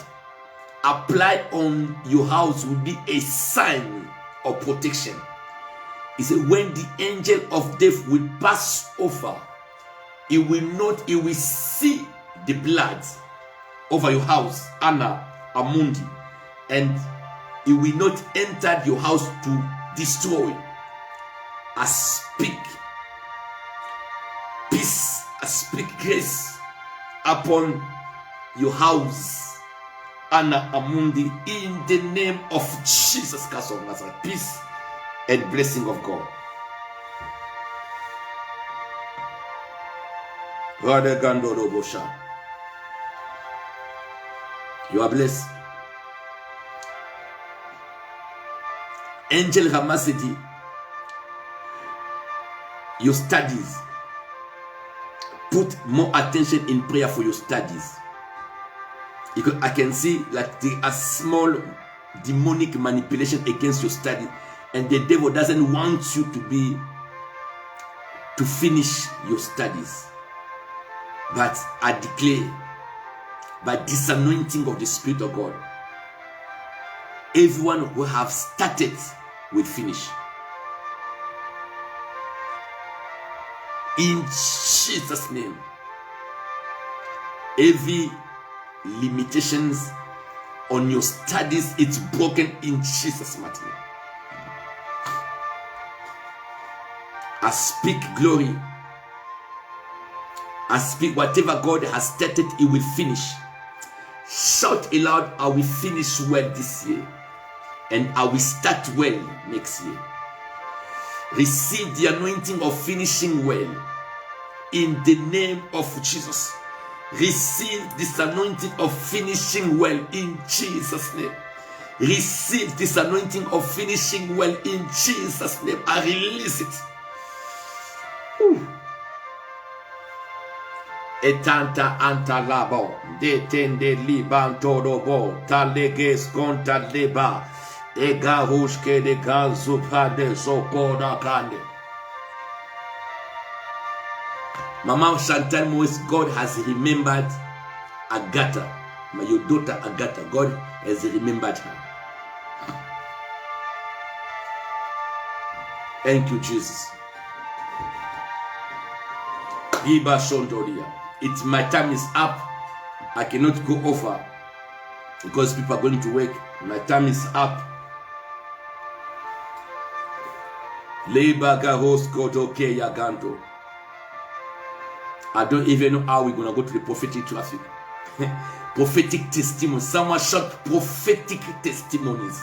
[SPEAKER 1] apply on your house will be a sign of protection. He said, when the angel of death will pass over, he will see the blood over your house, Anna Amundi, and he will not enter your house to destroy. I speak peace, I speak grace upon your house, Anna Amundi, in the name of Jesus Christ of Nazareth. Peace and blessing of God. You are blessed. Angel Ramasedi, your studies, put more attention in prayer for your studies. Because I can see like there are small demonic manipulation against your study, and the devil doesn't want you to finish your studies. But I declare, by this anointing of the Spirit of God, everyone who have started will finish. In Jesus' name, every limitations on your studies, it's broken in Jesus' mighty name. I speak glory. I speak whatever God has started, He will finish. Shout aloud, I will finish well this year, and I will start well next year. Receive the anointing of finishing well in the name of Jesus. Receive this anointing of finishing well in Jesus' name. Receive this anointing of finishing well in Jesus' name. I release it. Etanta anta labo, detende libanto robo, taleges conta leba, ega huske de gazu pade sokoda kande. Mama Chantal Moise, God has remembered Agatha, your daughter Agatha. God has remembered her. Thank you, Jesus. Iba Shondolia. My time is up. I cannot go over because people are going to work. My time is up. I don't even know how we're going to go to the prophetic traffic. Prophetic testimonies. Someone shout prophetic testimonies.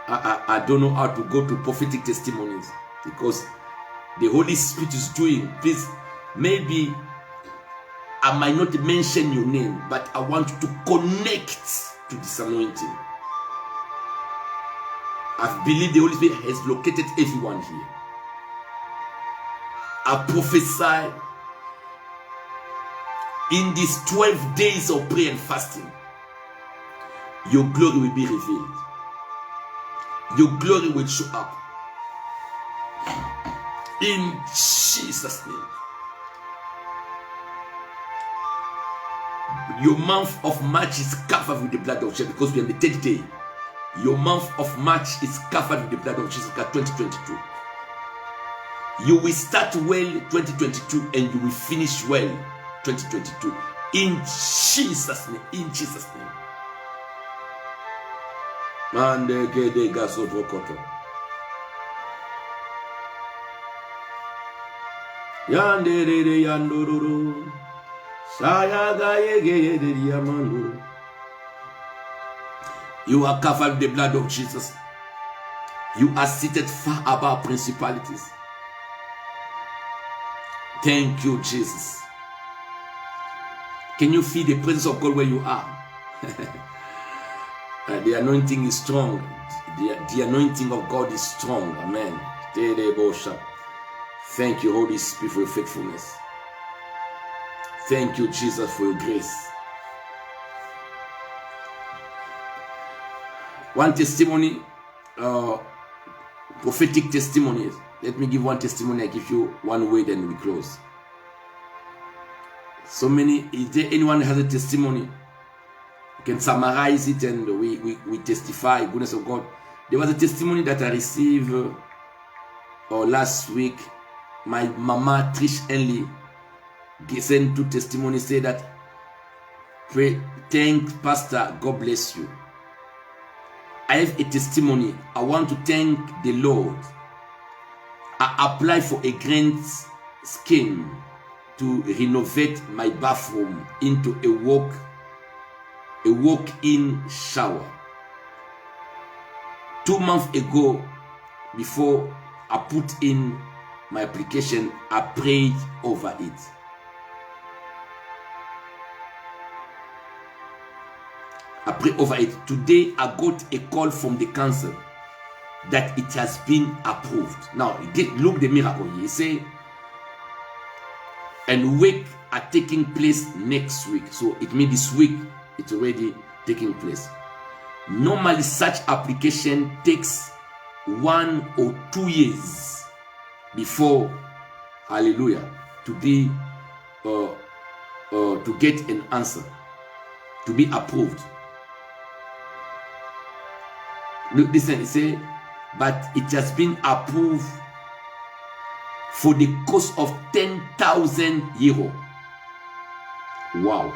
[SPEAKER 1] I don't know how to go to prophetic testimonies because the Holy Spirit is doing. Please, maybe I might not mention your name, but I want you to connect to this anointing. I believe the Holy Spirit has located everyone here. I prophesy in these 12 days of prayer and fasting, your glory will be revealed. Your glory will show up. In Jesus' name. Your month of March is covered with the blood of Jesus because we are in the 10th day. Your month of March is covered with the blood of Jesus, 2022. You will start well 2022 and you will finish well 2022. In Jesus' name. In Jesus' name. Mande gede gaso vokoto. Yande de yandururu. You are covered with the blood of Jesus. You are seated far above principalities. Thank you, Jesus. Can you feel the presence of God where you are? The anointing is strong. The anointing of God is strong. Amen. Thank you, Holy Spirit, for your faithfulness. Thank you, Jesus, for your grace. One testimony, prophetic testimony. Let me give one testimony. I give you one word and we close. So many, is there anyone who has a testimony? can summarize it and we testify goodness of God. There was a testimony that I received last week. My mama Trish Henley sent 2 testimonies, say that pray, thank Pastor, God bless you. I have a testimony. I want to thank the Lord. I applied for a grant scheme to renovate my bathroom into a walk-in shower. 2 months ago, before I put in my application, I prayed over it. I prayed over it. Today, I got a call from the council that it has been approved. Now, look the miracle here. He say, and work are taking place next week. So it means this week it's already taking place. Normally, such application takes 1 or 2 years before, hallelujah, to be to get an answer, to be approved. Look, listen, it say, but it has been approved for the cost of 10,000 euro. Wow.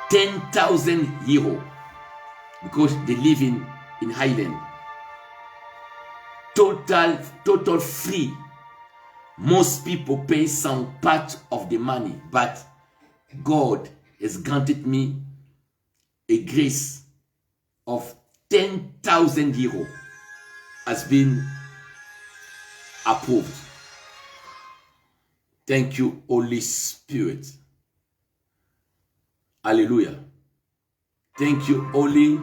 [SPEAKER 1] 10,000 euro, because they live in Highland. Total free. Most people pay some part of the money, but God has granted me a grace of 10,000 euro has been approved. Thank you, Holy Spirit. Hallelujah. Thank you, Holy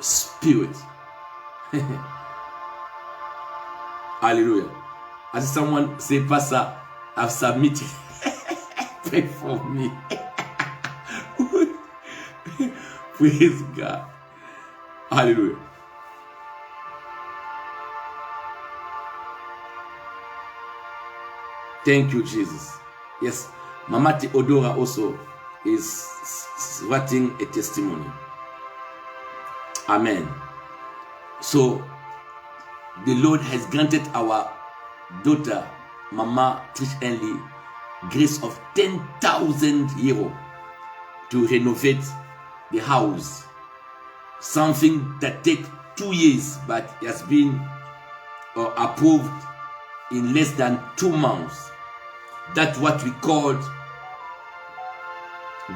[SPEAKER 1] Spirit. Hallelujah. As someone say, Pastor, I've submitted. Pray for me. Praise God. Hallelujah. Thank you, Jesus. Yes, Mama Theodora also is writing a testimony. Amen. So, the Lord has granted our daughter, Mama Trish Henley, grace of 10,000 euro to renovate the house. Something that takes 2 years, but has been approved in less than 2 months. That's what we call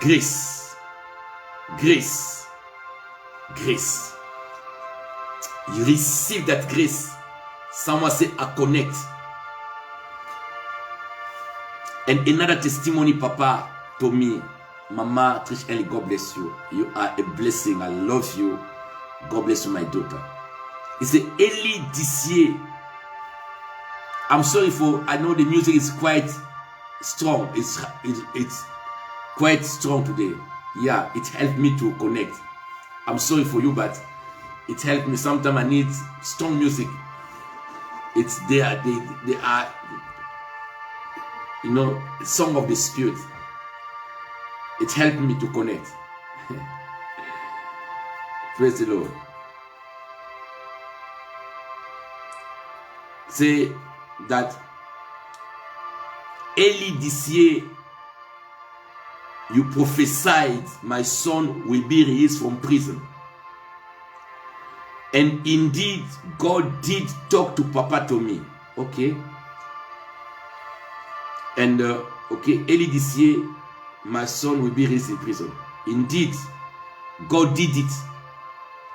[SPEAKER 1] grace. Grace. Grace. You receive that grace. Someone say, I connect. And another testimony, Papa told me, Mama Trish Henley, God bless you. You are a blessing. I love you. God bless you, my daughter. He said, early this year. I'm sorry for, I know the music is quite strong. It's quite strong today. Yeah, it helped me to connect. I'm sorry for you, but it helped me. Sometimes I need strong music. It's there. They are, you know, song of the Spirit. It helped me to connect. Praise the Lord. Say that early this year, you prophesied my son will be released from prison. And indeed, God did talk to Papa to me. Okay. And okay, early this year, my son will be released in prison. Indeed, God did it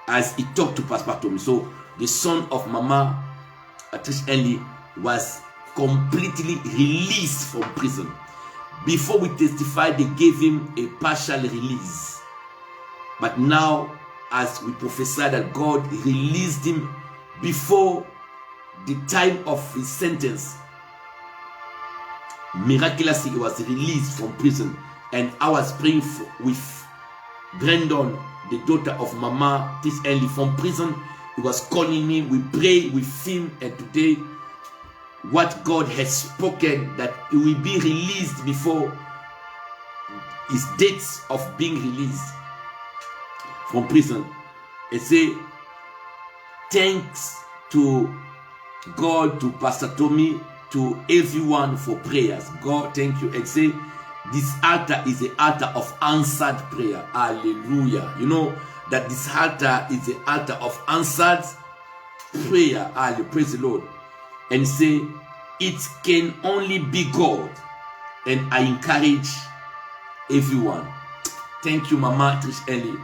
[SPEAKER 1] as he talked to Pastor to me. So the son of Mama Trish Henley was completely released from prison. Before we testified, they gave him a partial release. But now, as we prophesied that God released him before the time of his sentence, miraculously he was released from prison. And I was praying with Brandon, the daughter of Mama Trish Henley, from prison. He was calling me. We prayed with him, and today, what God has spoken, that he will be released before his dates of being released from prison. It say, thanks to God, to Pastor Tommy, to everyone for prayers. God, thank you. And say, this altar is the altar of answered prayer. Hallelujah. You know that this altar is the altar of answered prayer. Hallelujah. Praise the Lord. And say, it can only be God. And I encourage everyone. Thank you, Mama Trish Ellie,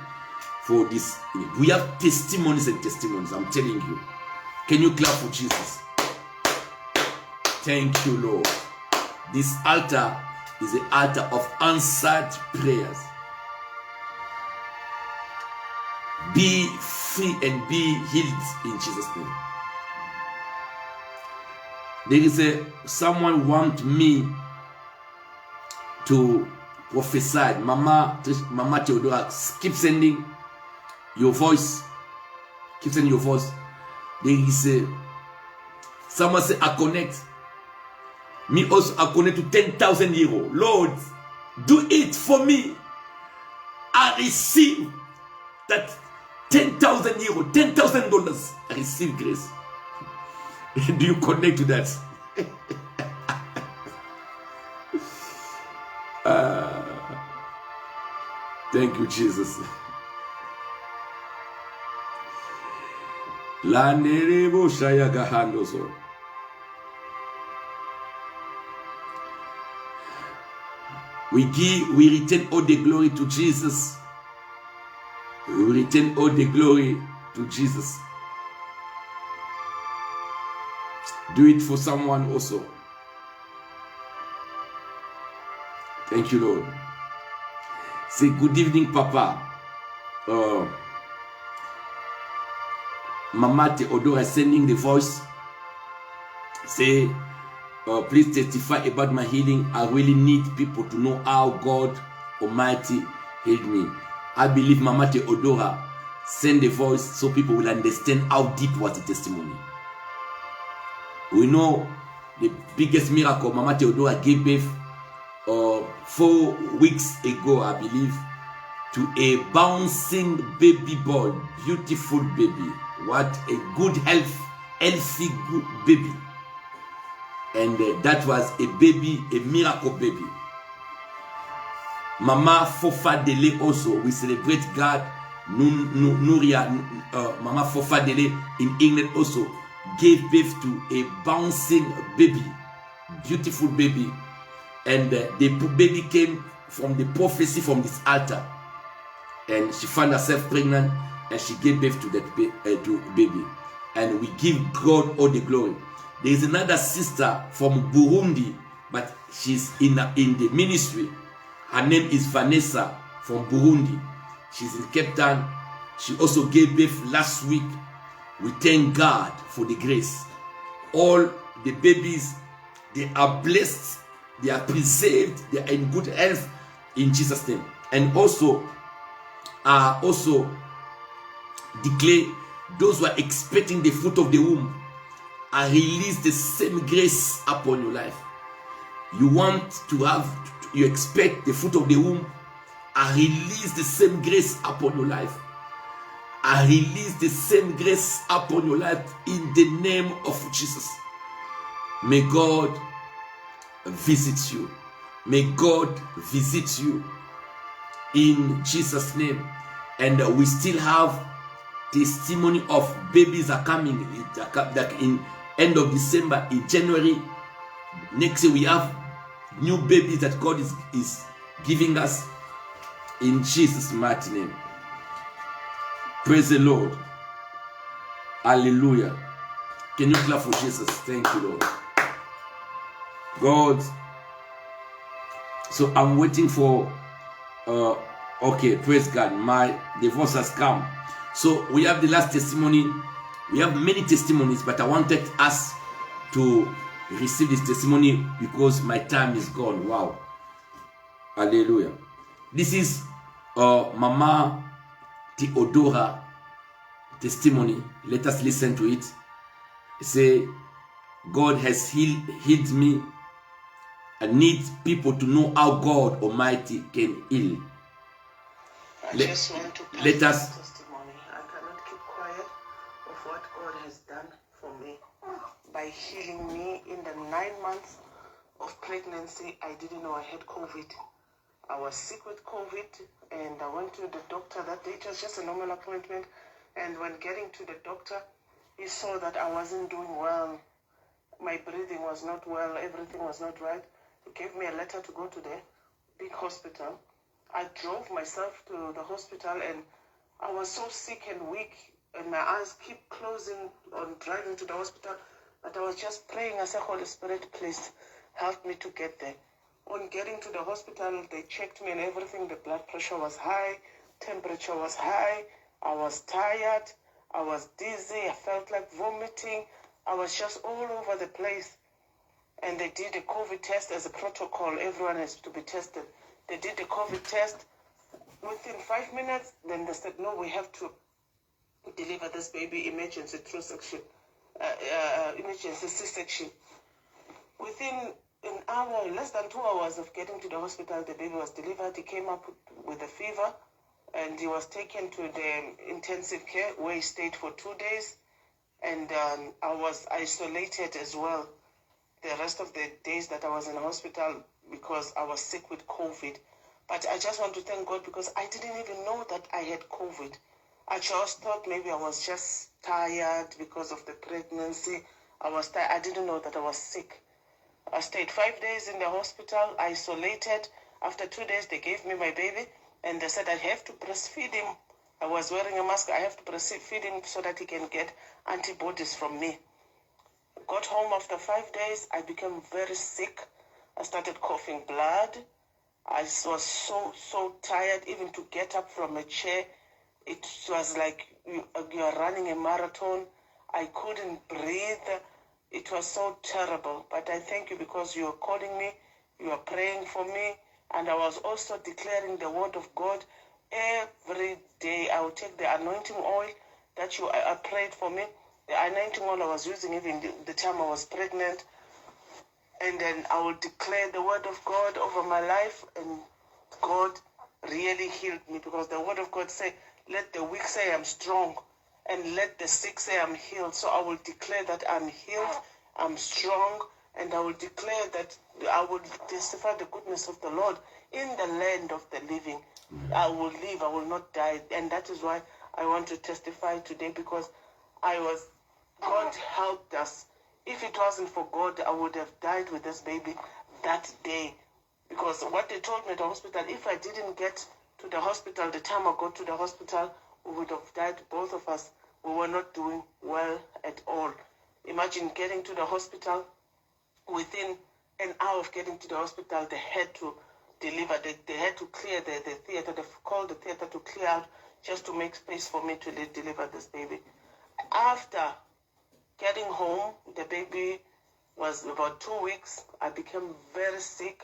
[SPEAKER 1] for this. We have testimonies and testimonies, I'm telling you. Can you clap for Jesus? Thank you, Lord. This altar is the altar of answered prayers. Be free and be healed in Jesus' name. There is someone want me to prophesy. Mama Theodora, keep sending your voice. Keep sending your voice. There is someone say, I connect. Me also, I connect to 10,000 euros. Lord, do it for me. I receive that 10,000 euros, $10,000. I receive grace. Do you connect to that? Thank you, Jesus. We return all the glory to Jesus. We return all the glory to Jesus. Do it for someone also. Thank you, Lord. Say good evening, Papa. Mama Theodora sending the voice. Say, please testify about my healing. I really need people to know how God Almighty healed me. I believe Mama Theodora send the voice so people will understand how deep was the testimony. We know the biggest miracle Mama Theodora gave birth 4 weeks ago, I believe, to a bouncing baby boy, beautiful baby. What a good healthy good baby. And that was a baby, a miracle baby. Mama Fofa Dele also, we celebrate God. Nuria, Mama Fofa Dele in England also gave birth to a bouncing baby, beautiful baby. And the baby came from the prophecy from this altar. And she found herself pregnant and she gave birth to that baby. And we give God all the glory. There is another sister from Burundi, but she's in the ministry. Her name is Vanessa from Burundi. She's in Cape Town. She also gave birth last week. We thank God for the grace. All the babies, they are blessed, they are preserved, they are in good health in Jesus' name. And also declare those who are expecting the fruit of the womb, I release the same grace upon your life. You expect the fruit of the womb, I release the same grace upon your life. I release the same grace upon your life in the name of Jesus. May God visit you. May God visit you in Jesus' name. And we still have testimony of babies are coming in end of December, in January. Next year we have new babies that God is giving us in Jesus' mighty name. Praise the Lord. Hallelujah. Can you clap for Jesus? Thank you, Lord. God. So I'm waiting for okay, praise God. The voice has come. So we have the last testimony. We have many testimonies, but I wanted us to receive this testimony because my time is gone. Wow. Hallelujah. This is Mama Theodora testimony. Let us listen to it. Say, God has healed me need people to know how God Almighty can heal.
[SPEAKER 2] I just want to pass
[SPEAKER 1] Let us
[SPEAKER 2] testimony. I cannot keep quiet of what God has done for me by healing me in the 9 months of pregnancy. I didn't know I had COVID. I was sick with COVID, and I went to the doctor that day. It was just a normal appointment, and when getting to the doctor, he saw that I wasn't doing well. My breathing was not well. Everything was not right. He gave me a letter to go to the big hospital. I drove myself to the hospital, and I was so sick and weak, and my eyes keep closing on driving to the hospital. But I was just praying. I said, Holy Spirit, please help me to get there. On getting to the hospital, they checked me and everything. The blood pressure was high, temperature was high. I was tired. I was dizzy. I felt like vomiting. I was just all over the place. And they did a COVID test as a protocol. Everyone has to be tested. They did the COVID test. Within 5 minutes, then they said, no, we have to deliver this baby emergency C-section. Within an hour, less than 2 hours of getting to the hospital, the baby was delivered. He came up with a fever, and he was taken to the intensive care where he stayed for 2 days. And I was isolated as well the rest of the days that I was in the hospital because I was sick with COVID. But I just want to thank God because I didn't even know that I had COVID. I just thought maybe I was just tired because of the pregnancy. I was tired. I didn't know that I was sick. I stayed 5 days in the hospital, isolated. After 2 days, they gave me my baby, and they said I have to breastfeed him. I was wearing a mask. I have to breastfeed him so that he can get antibodies from me. Got home after 5 days. I became very sick. I started coughing blood. I was so tired. Even to get up from a chair, it was like you are running a marathon. I couldn't breathe. It was so terrible. But I thank you because you are calling me. You are praying for me. And I was also declaring the word of God. Every day I would take the anointing oil that you prayed for me. The anointing oil I was using even the time I was pregnant. And then I will declare the word of God over my life. And God really healed me because the word of God says, let the weak say I'm strong. And let the sick say I'm healed. So I will declare that I'm healed, I'm strong. And I will declare that I will testify the goodness of the Lord in the land of the living. I will live, I will not die. And that is why I want to testify today because God helped us. If it wasn't for God, I would have died with this baby that day. Because what they told me at the hospital, if I didn't get to the hospital, the time I got to the hospital, we would have died, both of us. We were not doing well at all. Imagine getting to the hospital. Within an hour of getting to the hospital, they had to deliver. They had to clear the theater. They called the theater to clear out just to make space for me to deliver this baby. After getting home, the baby was about 2 weeks. I became very sick,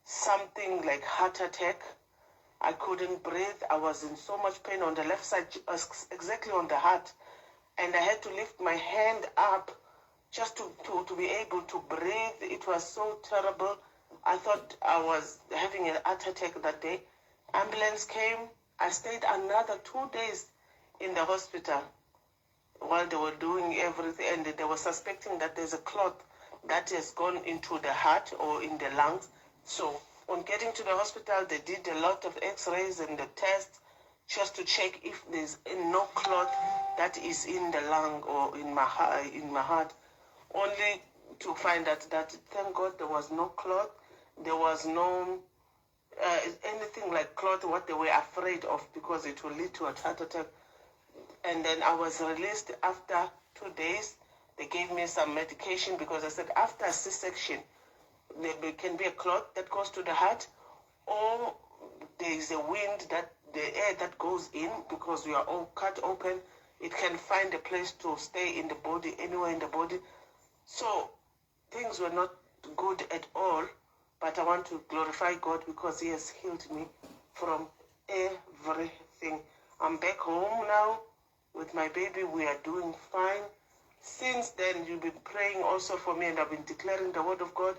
[SPEAKER 2] something like heart attack. I couldn't breathe. I was in so much pain on the left side, exactly on the heart. And I had to lift my hand up just to be able to breathe. It was so terrible. I thought I was having a heart attack that day. Ambulance came. I stayed another 2 days in the hospital while they were doing everything, and they were suspecting that there's a clot that has gone into the heart or in the lungs. So on getting to the hospital, they did a lot of x-rays and the tests just to check if there's no clot that is in the lung or in my heart. Only to find out that, thank God, there was no clot. There was no anything like clot, what they were afraid of, because it will lead to a heart attack. And then I was released after 2 days. They gave me some medication because I said after a C-section, there can be a clot that goes to the heart, or there is a wind, that the air that goes in, because we are all cut open, it can find a place to stay in the body, anywhere in the body. So things were not good at all, but I want to glorify God because He has healed me from everything. I'm back home now with my baby. We are doing fine. Since then, you've been praying also for me, and I've been declaring the word of God.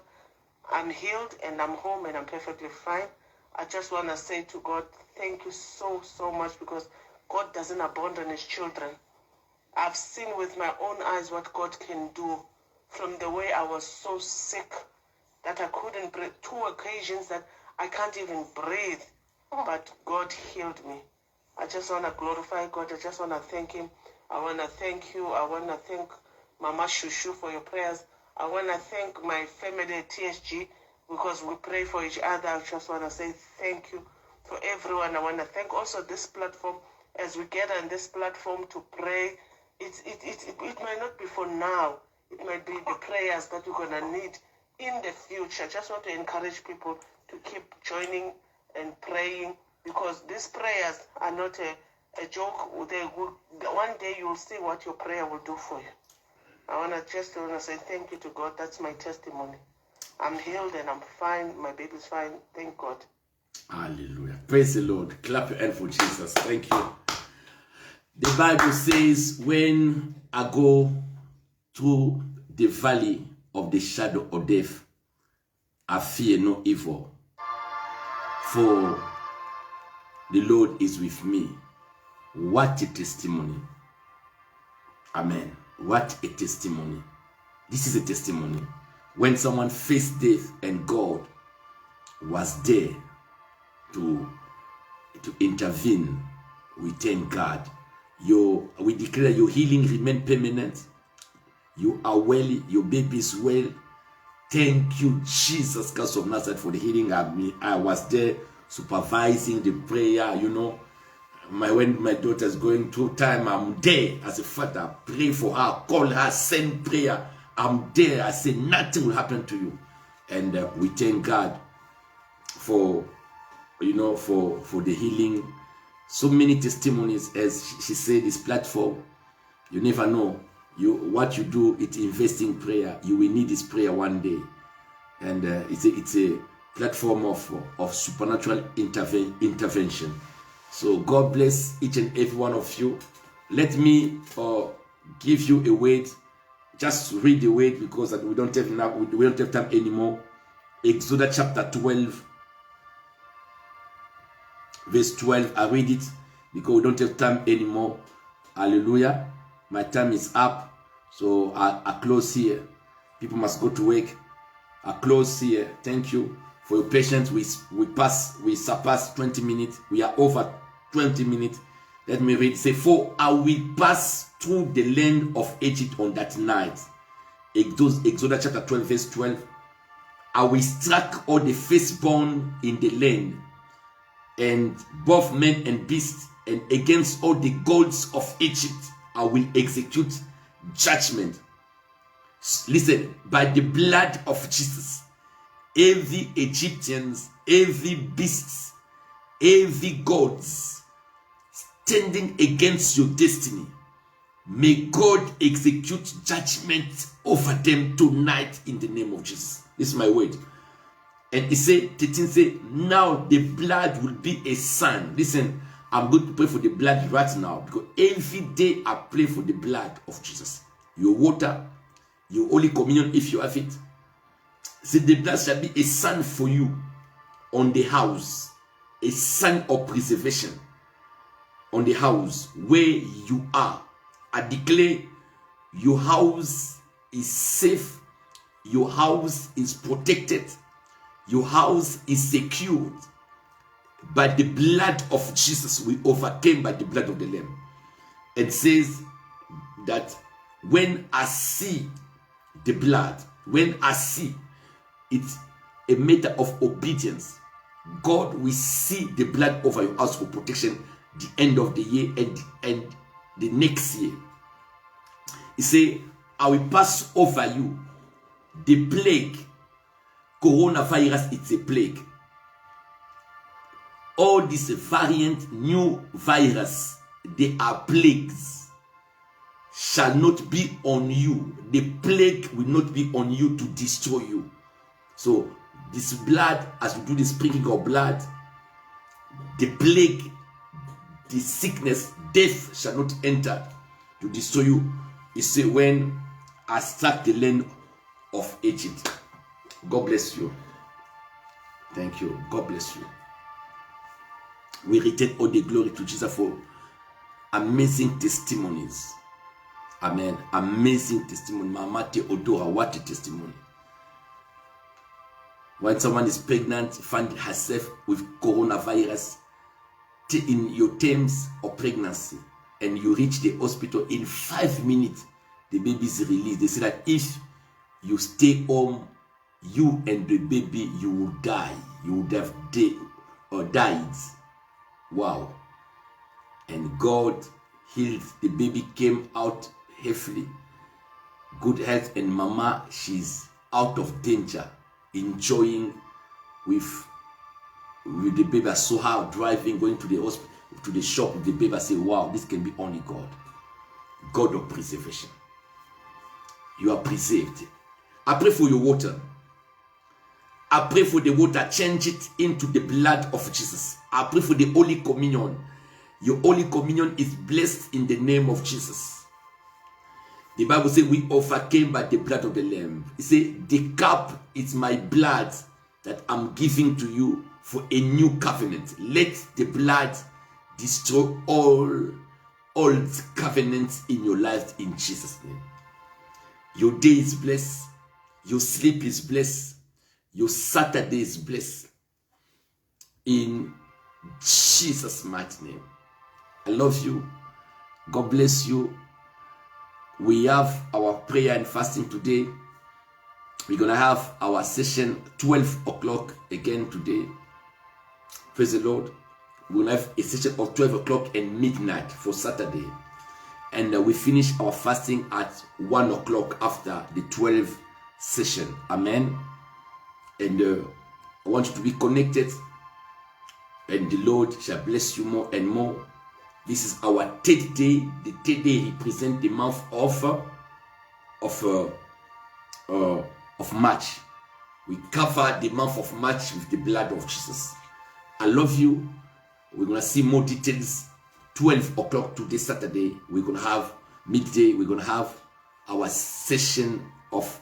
[SPEAKER 2] I'm healed and I'm home and I'm perfectly fine. I just want to say to God, thank you so, so much, because God doesn't abandon his children. I've seen with my own eyes what God can do, from the way I was so sick that I couldn't breathe. 2 occasions that I can't even breathe, but God healed me. I just want to glorify God. I just want to thank him. I want to thank you. I want to thank Mama Shushu for your prayers. I want to thank my family at TSG, because we pray for each other. I just want to say thank you for everyone. I want to thank also this platform, as we gather on this platform to pray. It might not be for now. It might be the prayers that we're going to need in the future. I just want to encourage people to keep joining and praying, because these prayers are not a joke. One day you'll see what your prayer will do for you. I want to say thank you to God. That's my testimony. I'm healed and I'm fine. My baby's fine. Thank God.
[SPEAKER 1] Hallelujah. Praise the Lord. Clap your hand for Jesus. Thank you. The Bible says, when I go through the valley of the shadow of death, I fear no evil, for the Lord is with me. What a testimony. Amen. What a testimony. This is a testimony. When someone faced death and God was there to intervene, we thank God. We declare your healing remain permanent. You are well. Your baby is well. Thank you, Jesus Christ of Nazareth, for the healing of me. I was there supervising the prayer. You know, when my daughter is going through time, I'm there as a father. Pray for her, call her, send prayer. I'm there. I say nothing will happen to you, and we thank God for, you know, for the healing. So many testimonies, as she said, this platform. You never know. What you do, it's investing prayer. You will need this prayer one day, and it's a platform of supernatural intervention. So God bless each and every one of you. Let me give you a word. Just read the word, because we don't have enough. We don't have time anymore. Exodus chapter 12, verse 12. I read it because we don't have time anymore. Hallelujah. My time is up, so I close here. People must go to work. I close here. Thank you for your patience. We surpassed 20 minutes. We are over 20 minutes. Let me read. Say, for I will pass through the land of Egypt on that night. Exodus chapter 12, verse 12. I will strike all the firstborn in the land, and both men and beasts, and against all the gods of Egypt I will execute judgment. Listen, by the blood of Jesus, every Egyptians, every beasts, every gods standing against your destiny, may God execute judgment over them tonight in the name of Jesus. This is my word. And he said, 13 say, now the blood will be a sign. Listen, I'm going to pray for the blood right now, because every day I pray for the blood of Jesus. Your water, your Holy Communion, if you have it. Say, the blood shall be a sign for you on the house, a sign of preservation on the house where you are. I declare your house is safe, your house is protected, your house is secured. By the blood of Jesus, we overcame by the blood of the Lamb. It says that when I see the blood, when I see, it's a matter of obedience. God will see the blood over your house for protection the end of the year and the next year. He said, I will pass over you the plague. Coronavirus, it's a plague. All these variant new virus, they are plagues, shall not be on you. The plague will not be on you to destroy you. So this blood, as we do the sprinkling of blood, the plague, the sickness, death shall not enter to destroy you. He said, when I struck the land of Egypt. God bless you. Thank you. God bless you. We return all the glory to Jesus for amazing testimonies. Amen. Amazing testimony. Mama Theodora, what a testimony. When someone is pregnant, find herself with coronavirus in your terms of pregnancy, and you reach the hospital in 5 minutes, the baby is released. They say that if you stay home, you and the baby, you will die. You would have died. Wow. And God healed. The baby came out healthy, good health, and mama, she's out of danger, enjoying with the baby. I saw her driving, going to the hospital, to the shop with the baby. I say, wow, this can be only God. God of preservation. You are preserved. I pray for your water. I pray for the water, change it into the blood of Jesus. I pray for the Holy Communion. Your Holy Communion is blessed in the name of Jesus. The Bible says we overcame by the blood of the Lamb. It says the cup is my blood that I'm giving to you for a new covenant. Let the blood destroy all old covenants in your life in Jesus' name. Your day is blessed. Your sleep is blessed. Your Saturday is blessed. In Jesus' mighty name. I love you. God bless you. We have our prayer and fasting today. We're going to have our session 12 o'clock again today. Praise the Lord. We're going to have a session of 12 o'clock and midnight for Saturday. And we finish our fasting at 1 o'clock after the 12 session. Amen. And I want you to be connected. And the Lord shall bless you more and more. This is our third day. The third day represents the month of March. We cover the month of March with the blood of Jesus. I love you. We're going to see more details. 12 o'clock today, Saturday. We're going to have midday. We're going to have our session of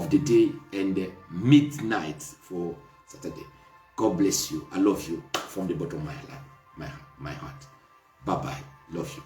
[SPEAKER 1] the day and midnight for Saturday. God bless you. I love you from the bottom of my heart. Bye-bye. Love you.